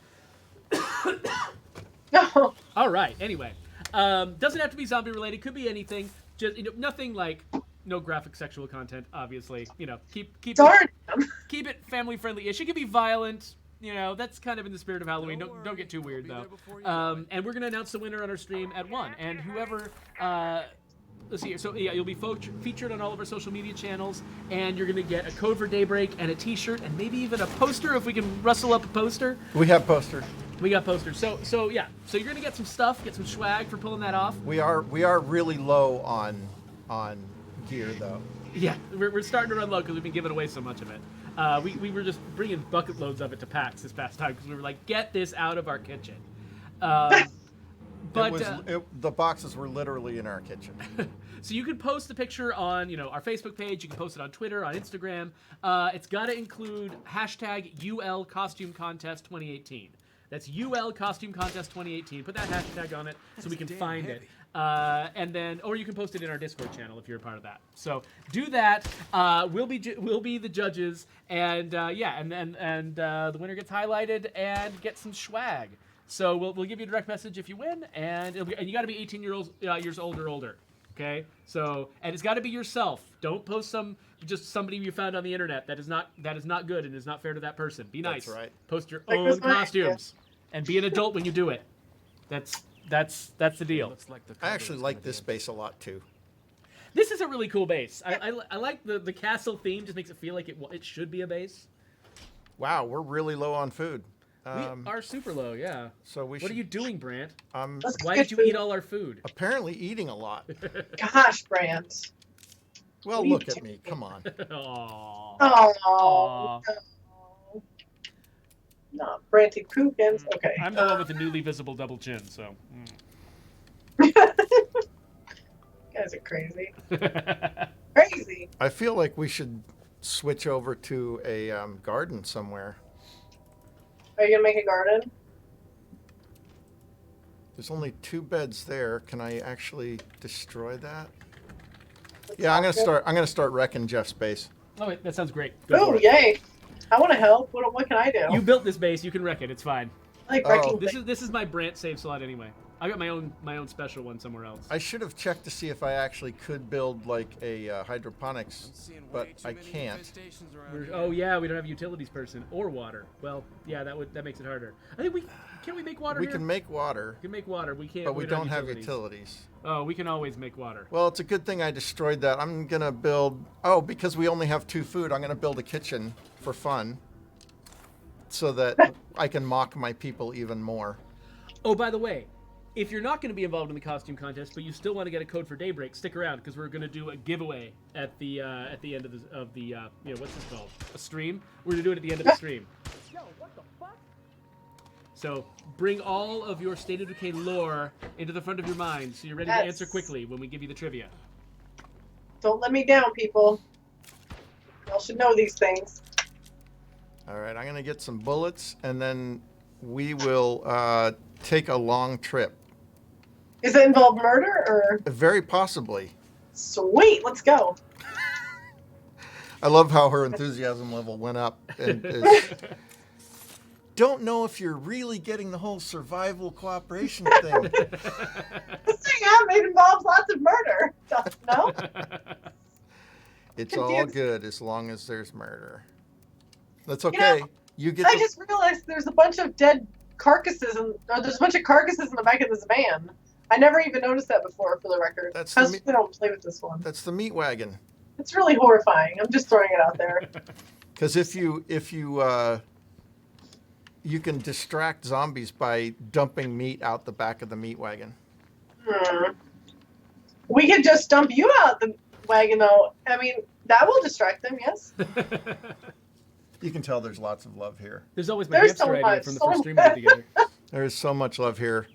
No. All right. Anyway, doesn't have to be zombie related. Could be anything. Just nothing like no graphic sexual content. Obviously, keep it family friendly. It could be violent. That's kind of in the spirit of Halloween. Don't get too weird though. And we're gonna announce the winner on our stream at 1. And whoever. Let's see here. So yeah, you'll be featured on all of our social media channels, and you're gonna get a code for Daybreak and a T-shirt, and maybe even a poster if we can rustle up a poster. We have posters. We got posters. So yeah. So you're gonna get some stuff, get some swag for pulling that off. We are really low on gear though. Yeah, we're starting to run low because we've been giving away so much of it. We were just bringing bucket loads of it to PAX this past time because we were like, get this out of our kitchen. But the boxes were literally in our kitchen. So you can post the picture on our Facebook page. You can post it on Twitter, on Instagram. It's got to include hashtag UL Costume Contest 2018. That's UL Costume Contest 2018. Put that hashtag on it so we can find it. And then, or you can post it in our Discord channel if you're a part of that. So do that. We'll be the judges, and the winner gets highlighted and gets some swag. So we'll give you a direct message if you win, and you got to be 18 years old or older. Okay. So it's got to be yourself. Don't post somebody you found on the internet. That is not good and is not fair to that person. Be nice. That's right. Post your own costumes and be an adult when you do it. That's the deal. I actually like this base a lot too. This is a really cool base. I like the castle theme. Just makes it feel like it should be a base. Wow, we're really low on food. We are super low, yeah. So what are you doing, Brant? Let's Why get did you food. eat all our food? Apparently eating a lot. Gosh, Brant. Well, look at me. Come on. Aww. Oh. No, Branty Pookins. Okay. I'm the one with the newly visible double chin, so. You guys are crazy. Crazy. I feel like we should switch over to a garden somewhere. Are you gonna make a garden? There's only 2 beds there. Can I actually destroy that? Yeah, I'm gonna start wrecking Jeff's base. Oh, wait, that sounds great. Go Oh, for it. yay! I want to help. What can I do? You built this base. You can wreck it. It's fine. I like wrecking This is my Brant save slot anyway. I got my own special one somewhere else. I should have checked to see if I actually could build like a hydroponics, but I can't. Oh yeah, we don't have a utilities person or water. Well, yeah, that makes it harder. I think can we make water? We here? can make water. We can make water. We can't. But we don't have utilities. Oh, we can always make water. Well, it's a good thing I destroyed that. I'm gonna build. Because we only have 2 food, I'm gonna build a kitchen for fun, so that I can mock my people even more. Oh, by the way, if you're not going to be involved in the costume contest, but you still want to get a code for Daybreak, stick around because we're going to do a giveaway at the end of the what's this called? A stream. We're going to do it at the end of the stream. Yo, what the fuck? So bring all of your State of Decay lore into the front of your mind, so you're ready to answer quickly when we give you the trivia. Don't let me down, people. Y'all should know these things. All right, I'm gonna get some bullets, and then we will take a long trip. Does it involve murder or? Very possibly. Sweet, let's go. I love how her enthusiasm level went up. And don't know if you're really getting the whole survival cooperation thing. This thing it involves lots of murder. No? It's all good as long as there's murder. That's okay. You get. I just realized there's a bunch of dead carcasses, there's a bunch of carcasses in the back of this van. I never even noticed that before, for the record. That's we don't play with this one. That's the meat wagon. It's really horrifying. I'm just throwing it out there. Because if you can distract zombies by dumping meat out the back of the meat wagon. We could just dump you out the wagon, though. I mean, that will distract them, yes. You can tell there's lots of love here. There's always my There's hamster so idea much, from the so first stream we did together. There is so much love here.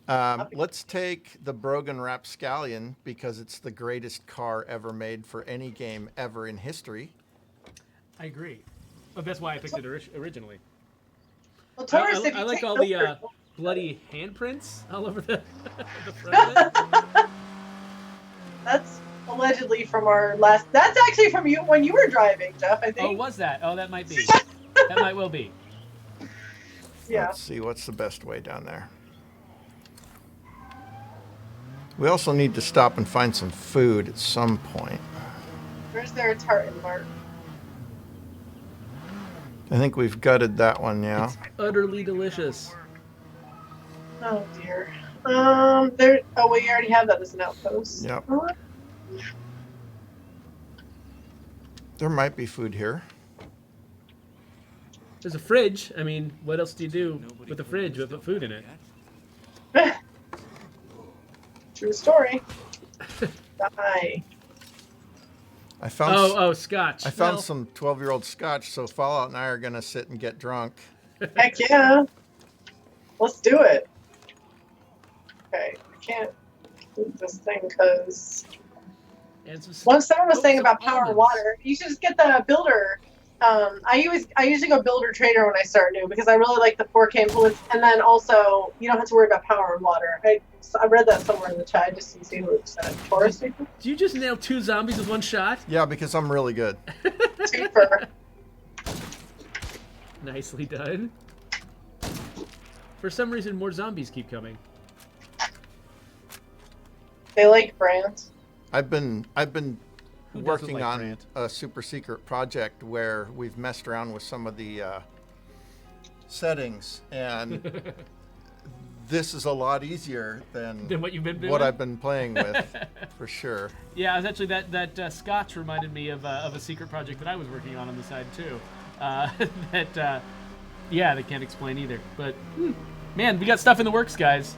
Let's take the Brogan Rapscallion because it's the greatest car ever made for any game ever in history. I agree. But that's why I picked it originally. Well, Taurus, if I you like take all over- the bloody handprints all over the front of it. That's allegedly from our last. That's actually from you when you were driving, Jeff. I Oh, think. was that? Oh, that might be. That might well be. Yeah. Let's see what's the best way down there. We also need to stop and find some food at some point. Where's their tartan mark? I think we've gutted that one now. It's utterly delicious. Oh dear. There. Oh, we already have that as an outpost. Yep. Oh, There might be food here. There's a fridge. I mean, what else do you do with a fridge with food in it? True story. Die. I found Oh, scotch. I found Well, some 12-year-old scotch, so Fallout and I are gonna sit and get drunk. Heck yeah. Let's do it. Okay, I can't do this thing because and some once someone was saying some about power and almonds. water, you should just get the builder. I usually go builder trader when I start new because I really like the 4K influence, and then also you don't have to worry about power and water. I read that somewhere in the chat. I just didn't see who it said. Taurus, Did you just nail 2 zombies with one shot? Yeah, because I'm really good. super. Nicely done. For some reason, more zombies keep coming. They like Brant. I've been Who doesn't working like on Brant? a super secret project where we've messed around with some of the settings, and this is a lot easier than Than what you've been doing? what I've been playing with, for sure. Yeah, I was actually that scotch reminded me of a secret project that I was working on the side too. They can't explain either. But man, we got stuff in the works, guys.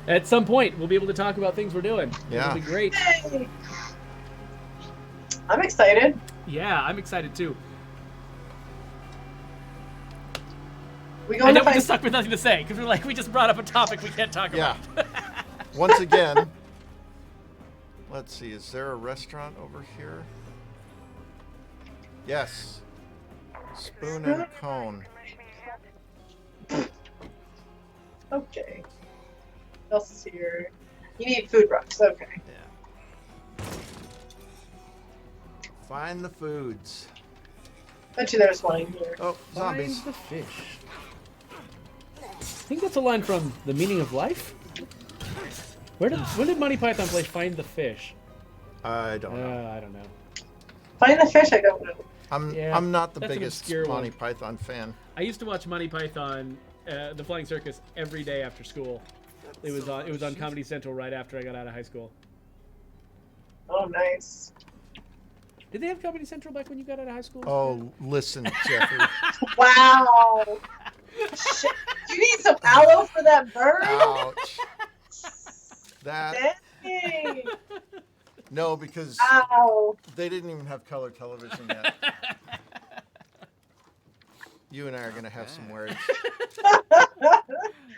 At some point, we'll be able to talk about things we're doing. Yeah. It'll be great. Yay. I'm excited. Yeah, I'm excited too. We I going know to we find just stuck with nothing to say because we're like we just brought up a topic we can't talk Yeah. about. Once again, let's see, is there a restaurant over here? Yes. Spoon and cone. Okay. What else is here? You need food rocks. Okay. Yeah. Find the foods. Bet you there's one in here. Oh, zombies. Find the fish. I think that's a line from The Meaning of Life. When did Monty Python play Find the Fish? I don't know. I don't know. Find the fish. I don't know. Yeah, I'm not the that's an biggest obscure Monty one. Python fan. I used to watch Monty Python, The Flying Circus, every day after school. It was on Comedy Central right after I got out of high school. Oh, nice. Did they have Comedy Central back when you got out of high school? Oh, listen, Jeffrey. Wow. Shit. You need some aloe for that bird? Ouch. That Dang. no, because Ow. they didn't even have color television yet. You and I are gonna have some words.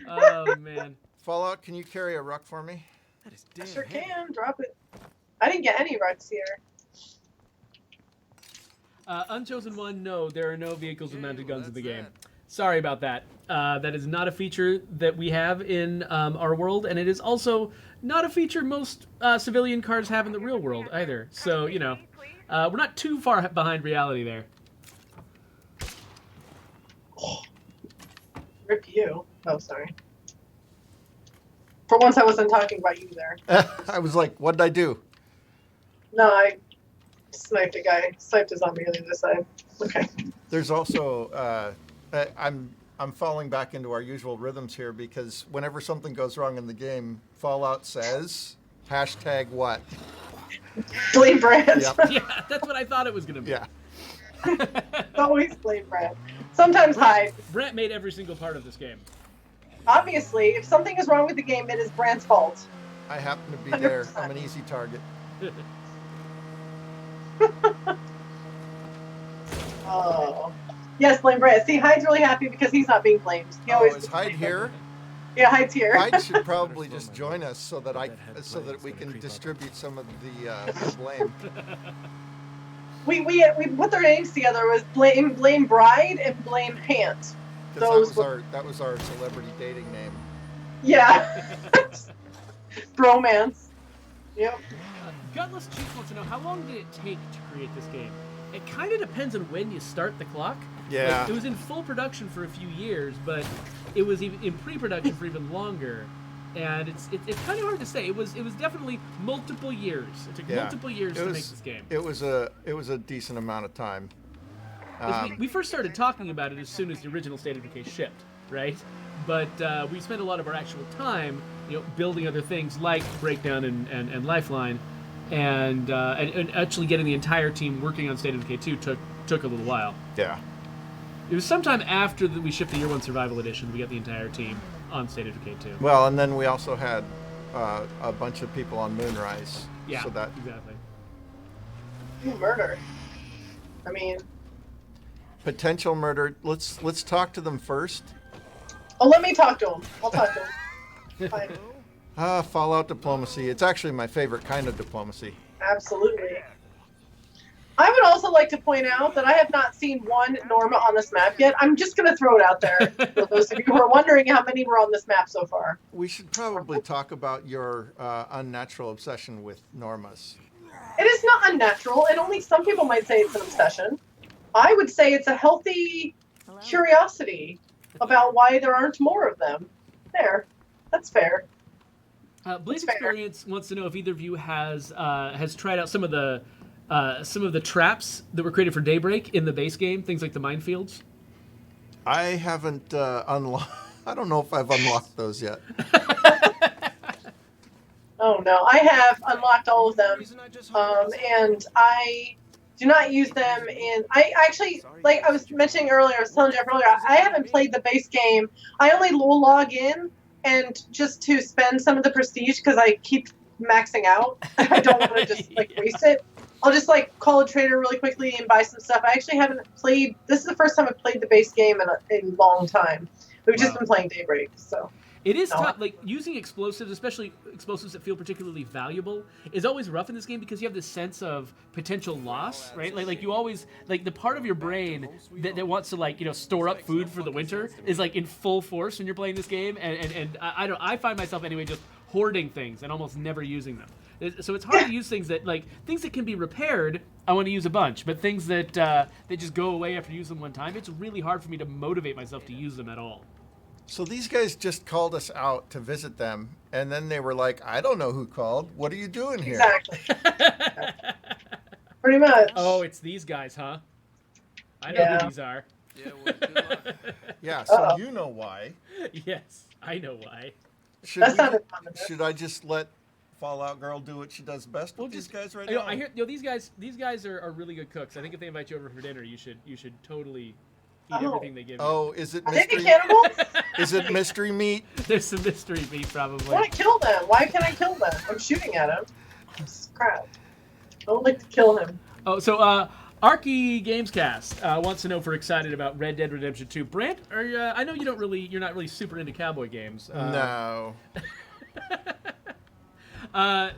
Oh man. Fallout, can you carry a ruck for me? That is I damn sure heavy. can. Drop it. I didn't get any rucks here. Unchosen one, no, there are no vehicles with mounted guns in the game. That's Sorry about that. That is not a feature that we have in our world, and it is also not a feature most civilian cars have in the real world either. So, you know, we're not too far behind reality there. Rip you. Oh, sorry. For once, I wasn't talking about you there. I was like, what did I do? No, I sniped a guy. Sniped a zombie on the other side. Okay. There's also I'm falling back into our usual rhythms here because whenever something goes wrong in the game, Fallout says hashtag what? Blade Brand. Yep. Yeah, that's what I thought it was going to be. Yeah. Always Blade Brand. Sometimes hide. Brant made every single part of this game. Obviously, if something is wrong with the game, it is Brand's fault. I happen to be there. 100%. I'm an easy target. Oh. Yes, blame Brant. See, Hyde's really happy because he's not being blamed. He Oh, always is Hyde here? Yeah, Hyde's here. Hyde should probably just join us so that we can distribute some of the blame. We put their names together. It was blame Bride and blame Pant. Because that was our celebrity dating name. Yeah. Bromance. Yep. Gutless Chief wants to know, how long did it take to create this game? It kind of depends on when you start the clock. Yeah. Like, it was in full production for a few years, but it was even in pre-production for even longer. And it's kind of hard to say. It was definitely multiple years. It took multiple years to make this game. It was a decent amount of time. We first started talking about it as soon as the original State of Decay shipped, right? But we spent a lot of our actual time, building other things like Breakdown and Lifeline, and actually getting the entire team working on State of Decay 2 took a little while. Yeah. It was sometime after we shipped the Year 1 Survival Edition, we got the entire team on State of Decay 2. Well, and then we also had a bunch of people on Moonrise. Yeah, so that exactly. Murder. I mean... Potential murder. Let's talk to them first. Oh, let me talk to him. I'll talk to him. Fine. Fallout diplomacy. It's actually my favorite kind of diplomacy. Absolutely. I would also like to point out that I have not seen one Norma on this map yet. I'm just going to throw it out there for those of you who are wondering how many were on this map so far. We should probably talk about your unnatural obsession with Normas. It is not unnatural, and only some people might say it's an obsession. I would say it's a healthy curiosity about why there aren't more of them. There. That's fair. Blaze Experience wants to know if either of you has tried out some of the traps that were created for Daybreak in the base game, things like the minefields. I haven't unlocked. I don't know if I've unlocked those yet. Oh no, I have unlocked all of them, and I do not use them in. I actually, like I was mentioning earlier, I was telling Jeff earlier, I haven't played the base game. I only will log in and just to spend some of the prestige because I keep maxing out. I don't want to just waste it. I'll just call a trader really quickly and buy some stuff. I actually haven't played. This is the first time I've played the base game in a long time. We've just been playing Daybreak, so. It is tough. Using explosives, especially explosives that feel particularly valuable, is always rough in this game because you have this sense of potential loss, right? Like you always the part of your brain that wants to store up food for the winter is in full force when you're playing this game, and I find myself anyway just hoarding things and almost never using them. So it's hard to use things that things that can be repaired. I want to use a bunch, but things that just go away after you use them one time, it's really hard for me to motivate myself to use them at all. So these guys just called us out to visit them, and then they were like, I don't know who called. What are you doing here? Exactly. Pretty much. Oh, it's these guys, huh? I know who these are. Yeah, well, good luck. Yeah, so you know why. Yes, I know why. Should I just let Fallout Girl do what she does best with these guys right now? I hear these guys are really good cooks. I think if they invite you over for dinner, you should totally eat everything they give you. Oh, is it Are they mystery? the cannibals? Is it mystery meat? There's some mystery meat, probably. I want to kill them. Why can't I kill them? I'm shooting at him. Crap. I would like to kill him. Oh, so Arky Gamescast wants to know if we're excited about Red Dead Redemption 2. Brant, I know you're not really super into cowboy games. No. My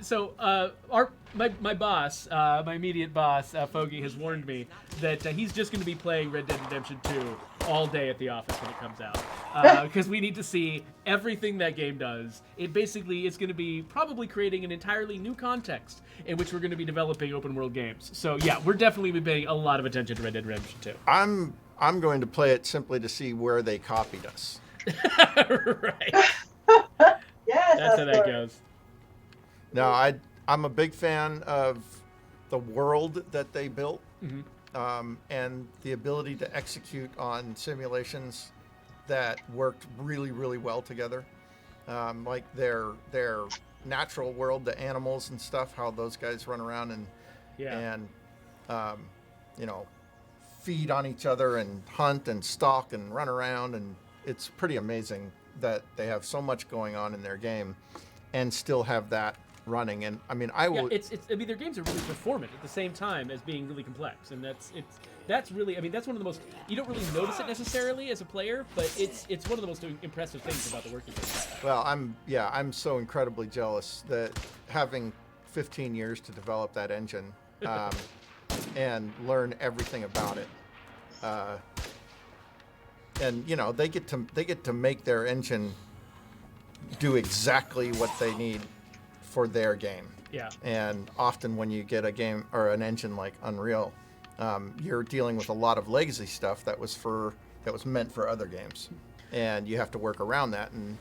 boss, my immediate boss, Foggy, has warned me that he's just going to be playing Red Dead Redemption 2 all day at the office when it comes out. Because we need to see everything that game does. It's going to be probably creating an entirely new context in which we're going to be developing open world games. So yeah, we're definitely be paying a lot of attention to Red Dead Redemption 2. I'm going to play it simply to see where they copied us. Right. Yes, That's how that goes. No, I'm a big fan of the world that they built, and the ability to execute on simulations that worked really, really well together. Like their natural world, the animals and stuff, how those guys run around and feed on each other and hunt and stalk and run around, and it's pretty amazing that they have so much going on in their game and still have that running. And I mean, their games are really performant at the same time as being really complex, and that's really, I mean, that's one of the most, you don't really notice it necessarily as a player, but it's one of the most impressive things about the work you do. Well, I'm so incredibly jealous that having 15 years to develop that engine and learn everything about it. And you know, they get to make their engine do exactly what they need for their game. Yeah. And often when you get a game or an engine like Unreal, you're dealing with a lot of legacy stuff that was meant for other games, and you have to work around that. And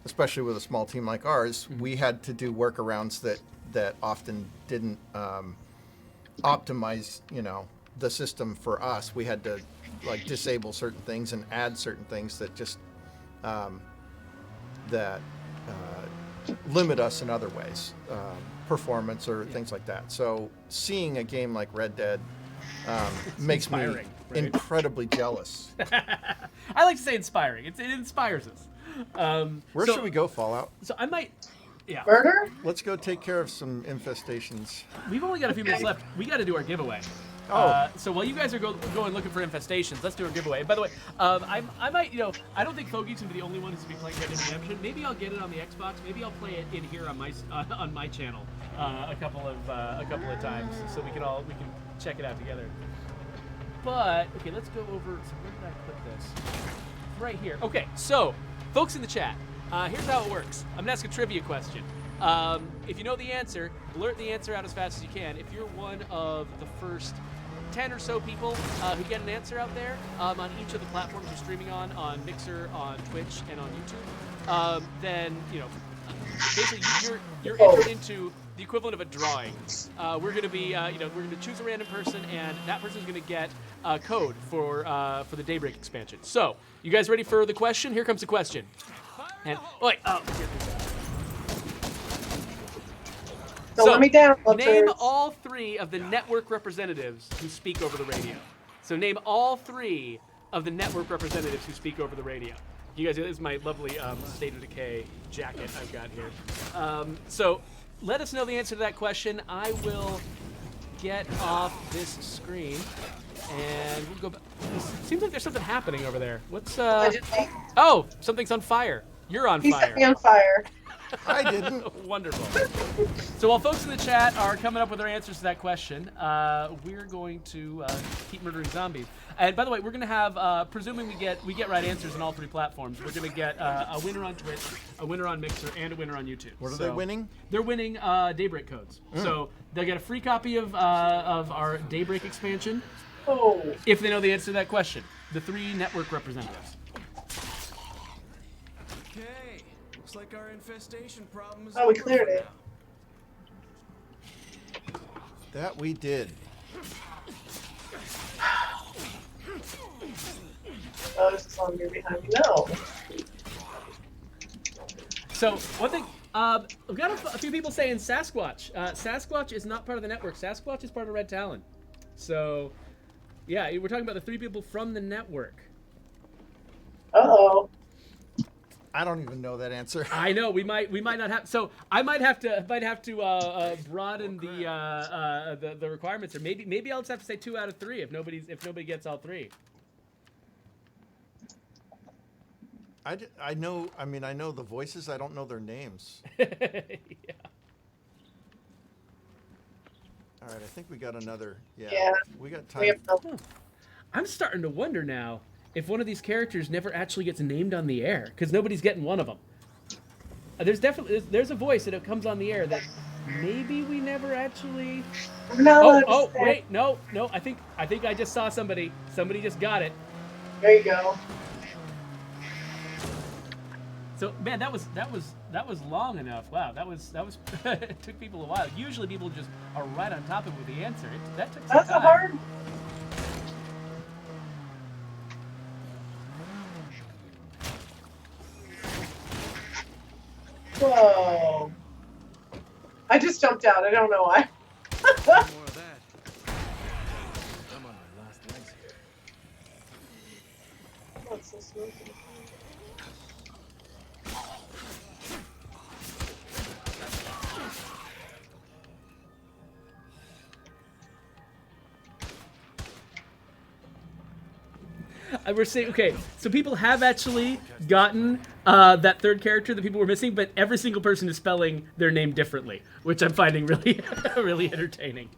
especially with a small team like ours, we had to do workarounds that often didn't optimize, you know, the system for us. We had to like disable certain things and add certain things that just limit us in other ways, performance or things like that. So seeing a game like Red Dead makes me inspiring, right? incredibly jealous. I like to say inspiring. It inspires us. Where should we go, Fallout? So I might, yeah. Murder? Let's go take care of some infestations. We've only got a few minutes left. We got to do our giveaway. Oh. So while you guys are going looking for infestations, let's do our giveaway. And by the way, I might, you know, I don't think Fogey's gonna be the only one who's gonna be playing Red Dead Redemption. Maybe I'll get it on the Xbox. Maybe I'll play it in here on my channel a couple of times, so we can check it out together. But okay, let's go over. So where did I put this? Right here. Okay, so folks in the chat, here's how it works. I'm gonna ask a trivia question. If you know the answer, blurt the answer out as fast as you can. If you're one of the first 10 or so people who get an answer out there on each of the platforms you're streaming on Mixer, on Twitch, and on YouTube, then, you know, basically you're entered into the equivalent of a drawing. We're going to be, you know, we're going to choose a random person, and that person's going to get a code for the Daybreak expansion. So, you guys ready for the question? Here comes the question. And wait, Don't let me down. Name all 3 of the network representatives who speak over the radio. So name all 3 of the network representatives who speak over the radio. You guys, this is my lovely State of Decay jacket I've got here. So let us know the answer to that question. I will get off this screen and we'll go back. It seems like there's something happening over there. What's Oh, something's on fire. You're on He fire. set me on fire. I didn't. Wonderful. So while folks in the chat are coming up with their answers to that question, we're going to keep murdering zombies. And by the way, we're going to have, presuming we get right answers on all 3 platforms, we're going to get a winner on Twitch, a winner on Mixer, and a winner on YouTube. What are they winning? They're winning Daybreak codes. So they'll get a free copy of our Daybreak expansion if they know the answer to that question. The 3 network representatives. Okay, looks like our infestation problem is Oh, we cleared it. That we did. Oh, there's a zombie behind me. No. So one thing, I've got a few people saying Sasquatch. Sasquatch is not part of the network. Sasquatch is part of Red Talon. So, yeah, we're talking about the 3 people from the network. Uh-oh. I don't even know that answer. I know we might not have. So I might have to broaden the requirements, or maybe I'll just have to say 2 out of 3 if nobody gets all 3. I know. I mean, I know the voices. I don't know their names. Yeah. All right, I think we got another. Yeah. We got We time. have no. I'm starting to wonder now if one of these characters never actually gets named on the air, because nobody's getting one of them. There's a voice that comes on the air that maybe we never actually. We're not allowed to Oh, say. wait, no. I think I just saw somebody. Somebody just got it. There you go. So man, that was long enough. Wow, that was it took people a while. Usually people just are right on top of it with the answer. That took some That's time. a hard. Whoa. I just jumped out. I don't know why. More of that. I'm on my last legs here. Oh, it's so smoky. we're saying, okay, so people have actually gotten that third character that people were missing, but every single person is spelling their name differently, which I'm finding really, really entertaining.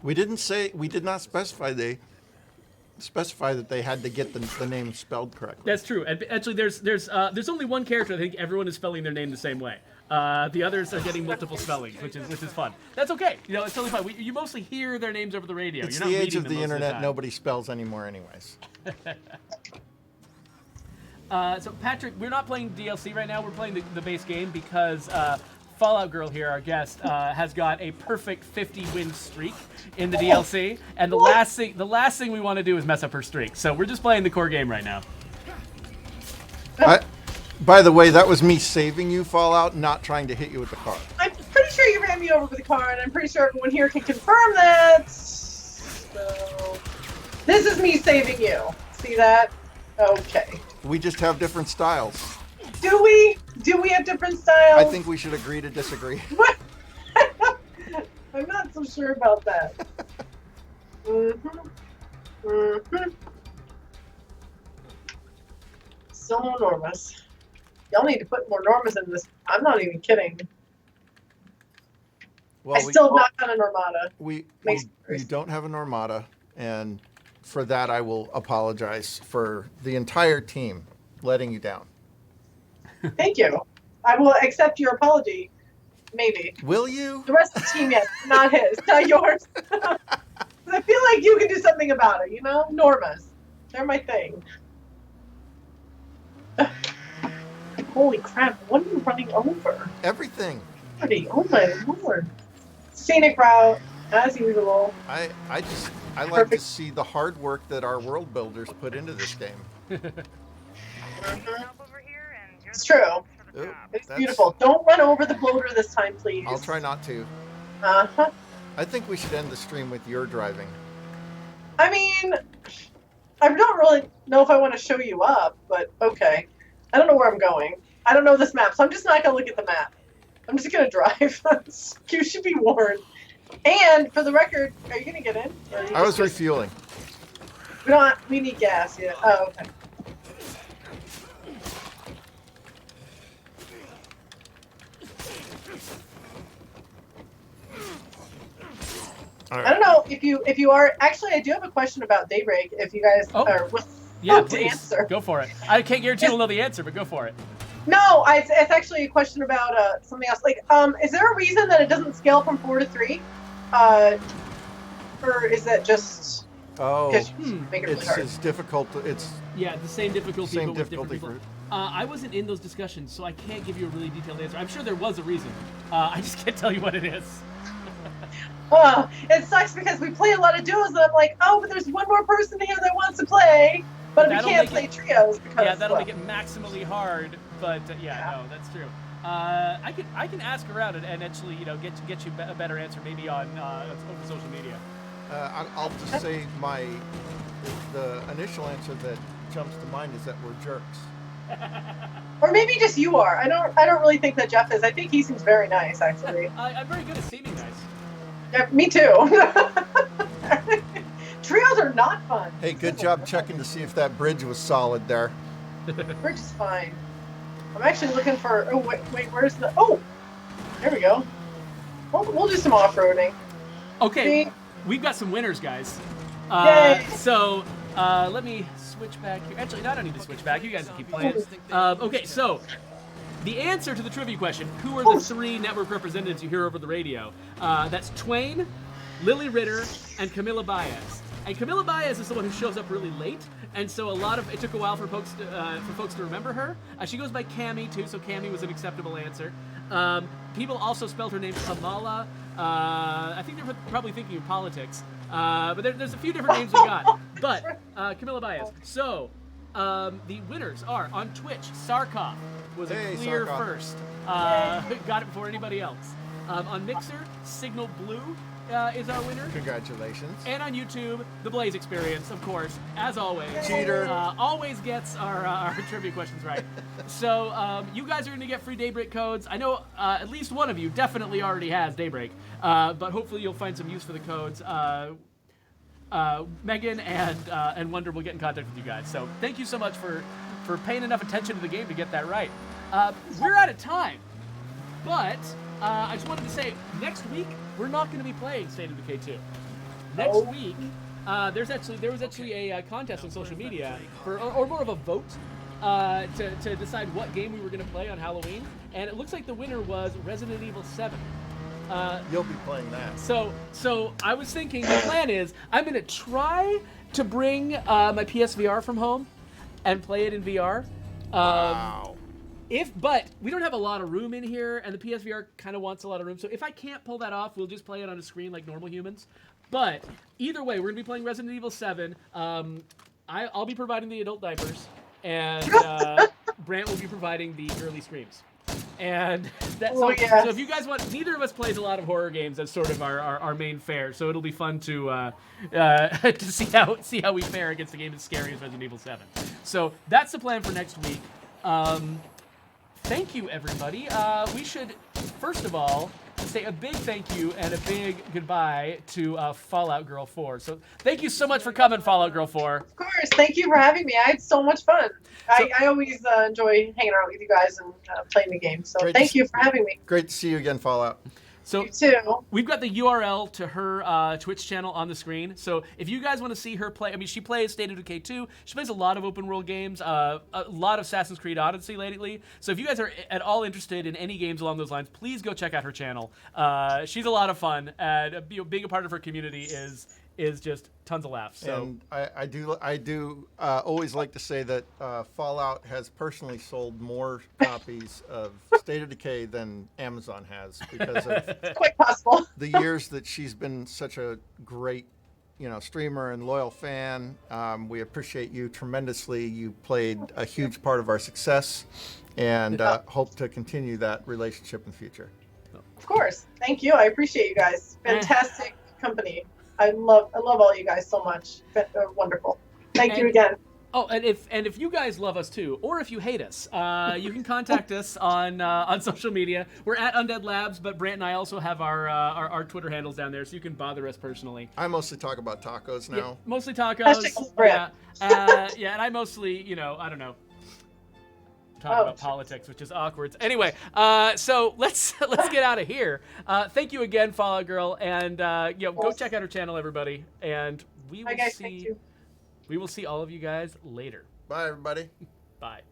We did not specify that they had to get the name spelled correctly. That's true. And actually, there's only one character I think everyone is spelling their name the same way. The others are getting multiple spellings, which is fun. That's okay. You know, it's totally fine. You mostly hear their names over the radio. It's You're not the age reading of them the most internet. time. Nobody spells anymore, anyways. So Patrick, we're not playing DLC right now. We're playing the base game because Fallout Girl here, our guest, has got a perfect 50-win streak in the DLC, and the last thing we want to do is mess up her streak. So we're just playing the core game right now. By the way, that was me saving you, Fallout, not trying to hit you with the car. I'm pretty sure you ran me over with a car, and I'm pretty sure everyone here can confirm that. So, this is me saving you. See that? Okay. We just have different styles. Do we? Do we have different styles? I think we should agree to disagree. What? I'm not so sure about that. So enormous. Y'all need to put more Normas in this. I'm not even kidding. Well, I still have not done a Normata. We Makes- don't have a Normata, and for that I will apologize for the entire team letting you down. Thank you. I will accept your apology. Maybe. Will you? The rest of the team, yes. Not his. Not yours. I feel like you can do something about it, you know? Normas. They're my thing. Holy crap. What are you running over? Everything. Oh my lord. Scenic route, as usual. I like Perfect. to see the hard work that our world builders put into this game. Help over here, and you're It's the true. boss for the Oh, job. It's that's- beautiful. Don't run over the bloater this time, please. I'll try not to. Uh-huh. I think we should end the stream with your driving. I mean, I don't really know if I want to show you up, but okay. I don't know where I'm going. I don't know this map, so I'm just not going to look at the map. I'm just going to drive. You should be warned. And, for the record, are you going to get in? Or are you I was just- refueling. We need gas, yeah. Oh, okay. All I right. don't know if you are actually. I do have a question about Daybreak. If you guys are with Yeah, to please. answer. Go for it. I can't guarantee you'll know the answer, but go for it. No, it's actually a question about something else. Like, is there a reason that it doesn't scale from 4 to 3, or is that just Oh, because make it really it's hard? as difficult. It's Yeah, the same difficulty, Same but with different difficulty people. I wasn't in those discussions, so I can't give you a really detailed answer. I'm sure there was a reason. I just can't tell you what it is. It sucks because we play a lot of duos, and I'm like, oh, but there's one more person here that wants to play, but we That'll can't make play trios because Yeah, that'll well, make it maximally hard. But Yeah. no, that's true. I can ask around and actually get you a better answer maybe on over social media. I'll just say the initial answer that jumps to mind is that we're jerks. or maybe just you are. I don't really think that Jeff is. I think he seems very nice, actually. I'm very good at seeming nice. Yeah, me too. Trios are not fun. Hey, good job checking to see if that bridge was solid there. Bridge is fine. I'm actually looking for. Oh wait, where's the? Oh, there we go. We'll do some off-roading. Okay, See? we've got some winners, guys. Yay. So let me switch back here. Actually, no, I don't need to switch back. You guys can keep playing. Okay, so the answer to the trivia question: who are the 3 network representatives you hear over the radio? That's Twain, Lily Ritter, and Camilla Baez. And Camilla Baez is the one who shows up really late, and so it took a while for folks to remember her. She goes by Cammy too, so Cammy was an acceptable answer. People also spelled her name Kamala. I think they're probably thinking of politics, but there's a few different names we got. But Camilla Baez. So the winners are on Twitch. Sarkov was a Hey, clear Sarkov. first. Got it before anybody else. On Mixer, Signal Blue is our winner. Congratulations. And on YouTube, The Blaze Experience, of course, as always. Cheater. Always gets our trivia questions right. So you guys are going to get free Daybreak codes. I know at least one of you definitely already has Daybreak, but hopefully you'll find some use for the codes. Megan and Wonder will get in contact with you guys. So thank you so much for paying enough attention to the game to get that right. We're out of time, but I just wanted to say next week we're not going to be playing State of Decay 2. Next week, there was actually a contest on social media or more of a vote to decide what game we were going to play on Halloween, and it looks like the winner was Resident Evil 7. You'll be playing that. So I was thinking the plan is I'm going to try to bring my PSVR from home and play it in VR. Wow. But we don't have a lot of room in here, and the PSVR kind of wants a lot of room. So if I can't pull that off, we'll just play it on a screen like normal humans. But either way, we're gonna be playing Resident Evil 7. I'll be providing the adult diapers, and Brant will be providing the girly screams. And that's so if you guys want, neither of us plays a lot of horror games as sort of our main fare. So it'll be fun to see how we fare against a game as scary as Resident Evil 7. So that's the plan for next week. Thank you, everybody. We should, first of all, say a big thank you and a big goodbye to FalloutGirl4. So thank you so much for coming, FalloutGirl4. Of course. Thank you for having me. I had so much fun. I always enjoy hanging out with you guys and playing the game. So thank you for having me. Great to see you again, Fallout. So you too. We've got the URL to her Twitch channel on the screen. So if you guys want to see her play, I mean, she plays State of Decay 2. She plays a lot of open world games, a lot of Assassin's Creed Odyssey lately. So if you guys are at all interested in any games along those lines, please go check out her channel. She's a lot of fun, and being a part of her community is just tons of laughs. So. And I do always like to say that Fallout has personally sold more copies of State of Decay than Amazon has because of It's quite possible. the years that she's been such a great, streamer and loyal fan. We appreciate you tremendously. You played a huge part of our success, and hope to continue that relationship in the future. Of course. Thank you. I appreciate you guys. Fantastic company. I love all you guys so much. Wonderful. Thank you again. Oh, and if you guys love us too, or if you hate us, you can contact us on social media. We're at Undead Labs, but Brant and I also have our Twitter handles down there, so you can bother us personally. I mostly talk about tacos now. Yeah, mostly tacos. Yeah, and I mostly, I don't know, talk about politics, which is awkward. Anyway, so let's get out of here. Thank you again, Fallout Girl, and go check out her channel, everybody, and we will see all of you guys later. Bye, everybody. Bye.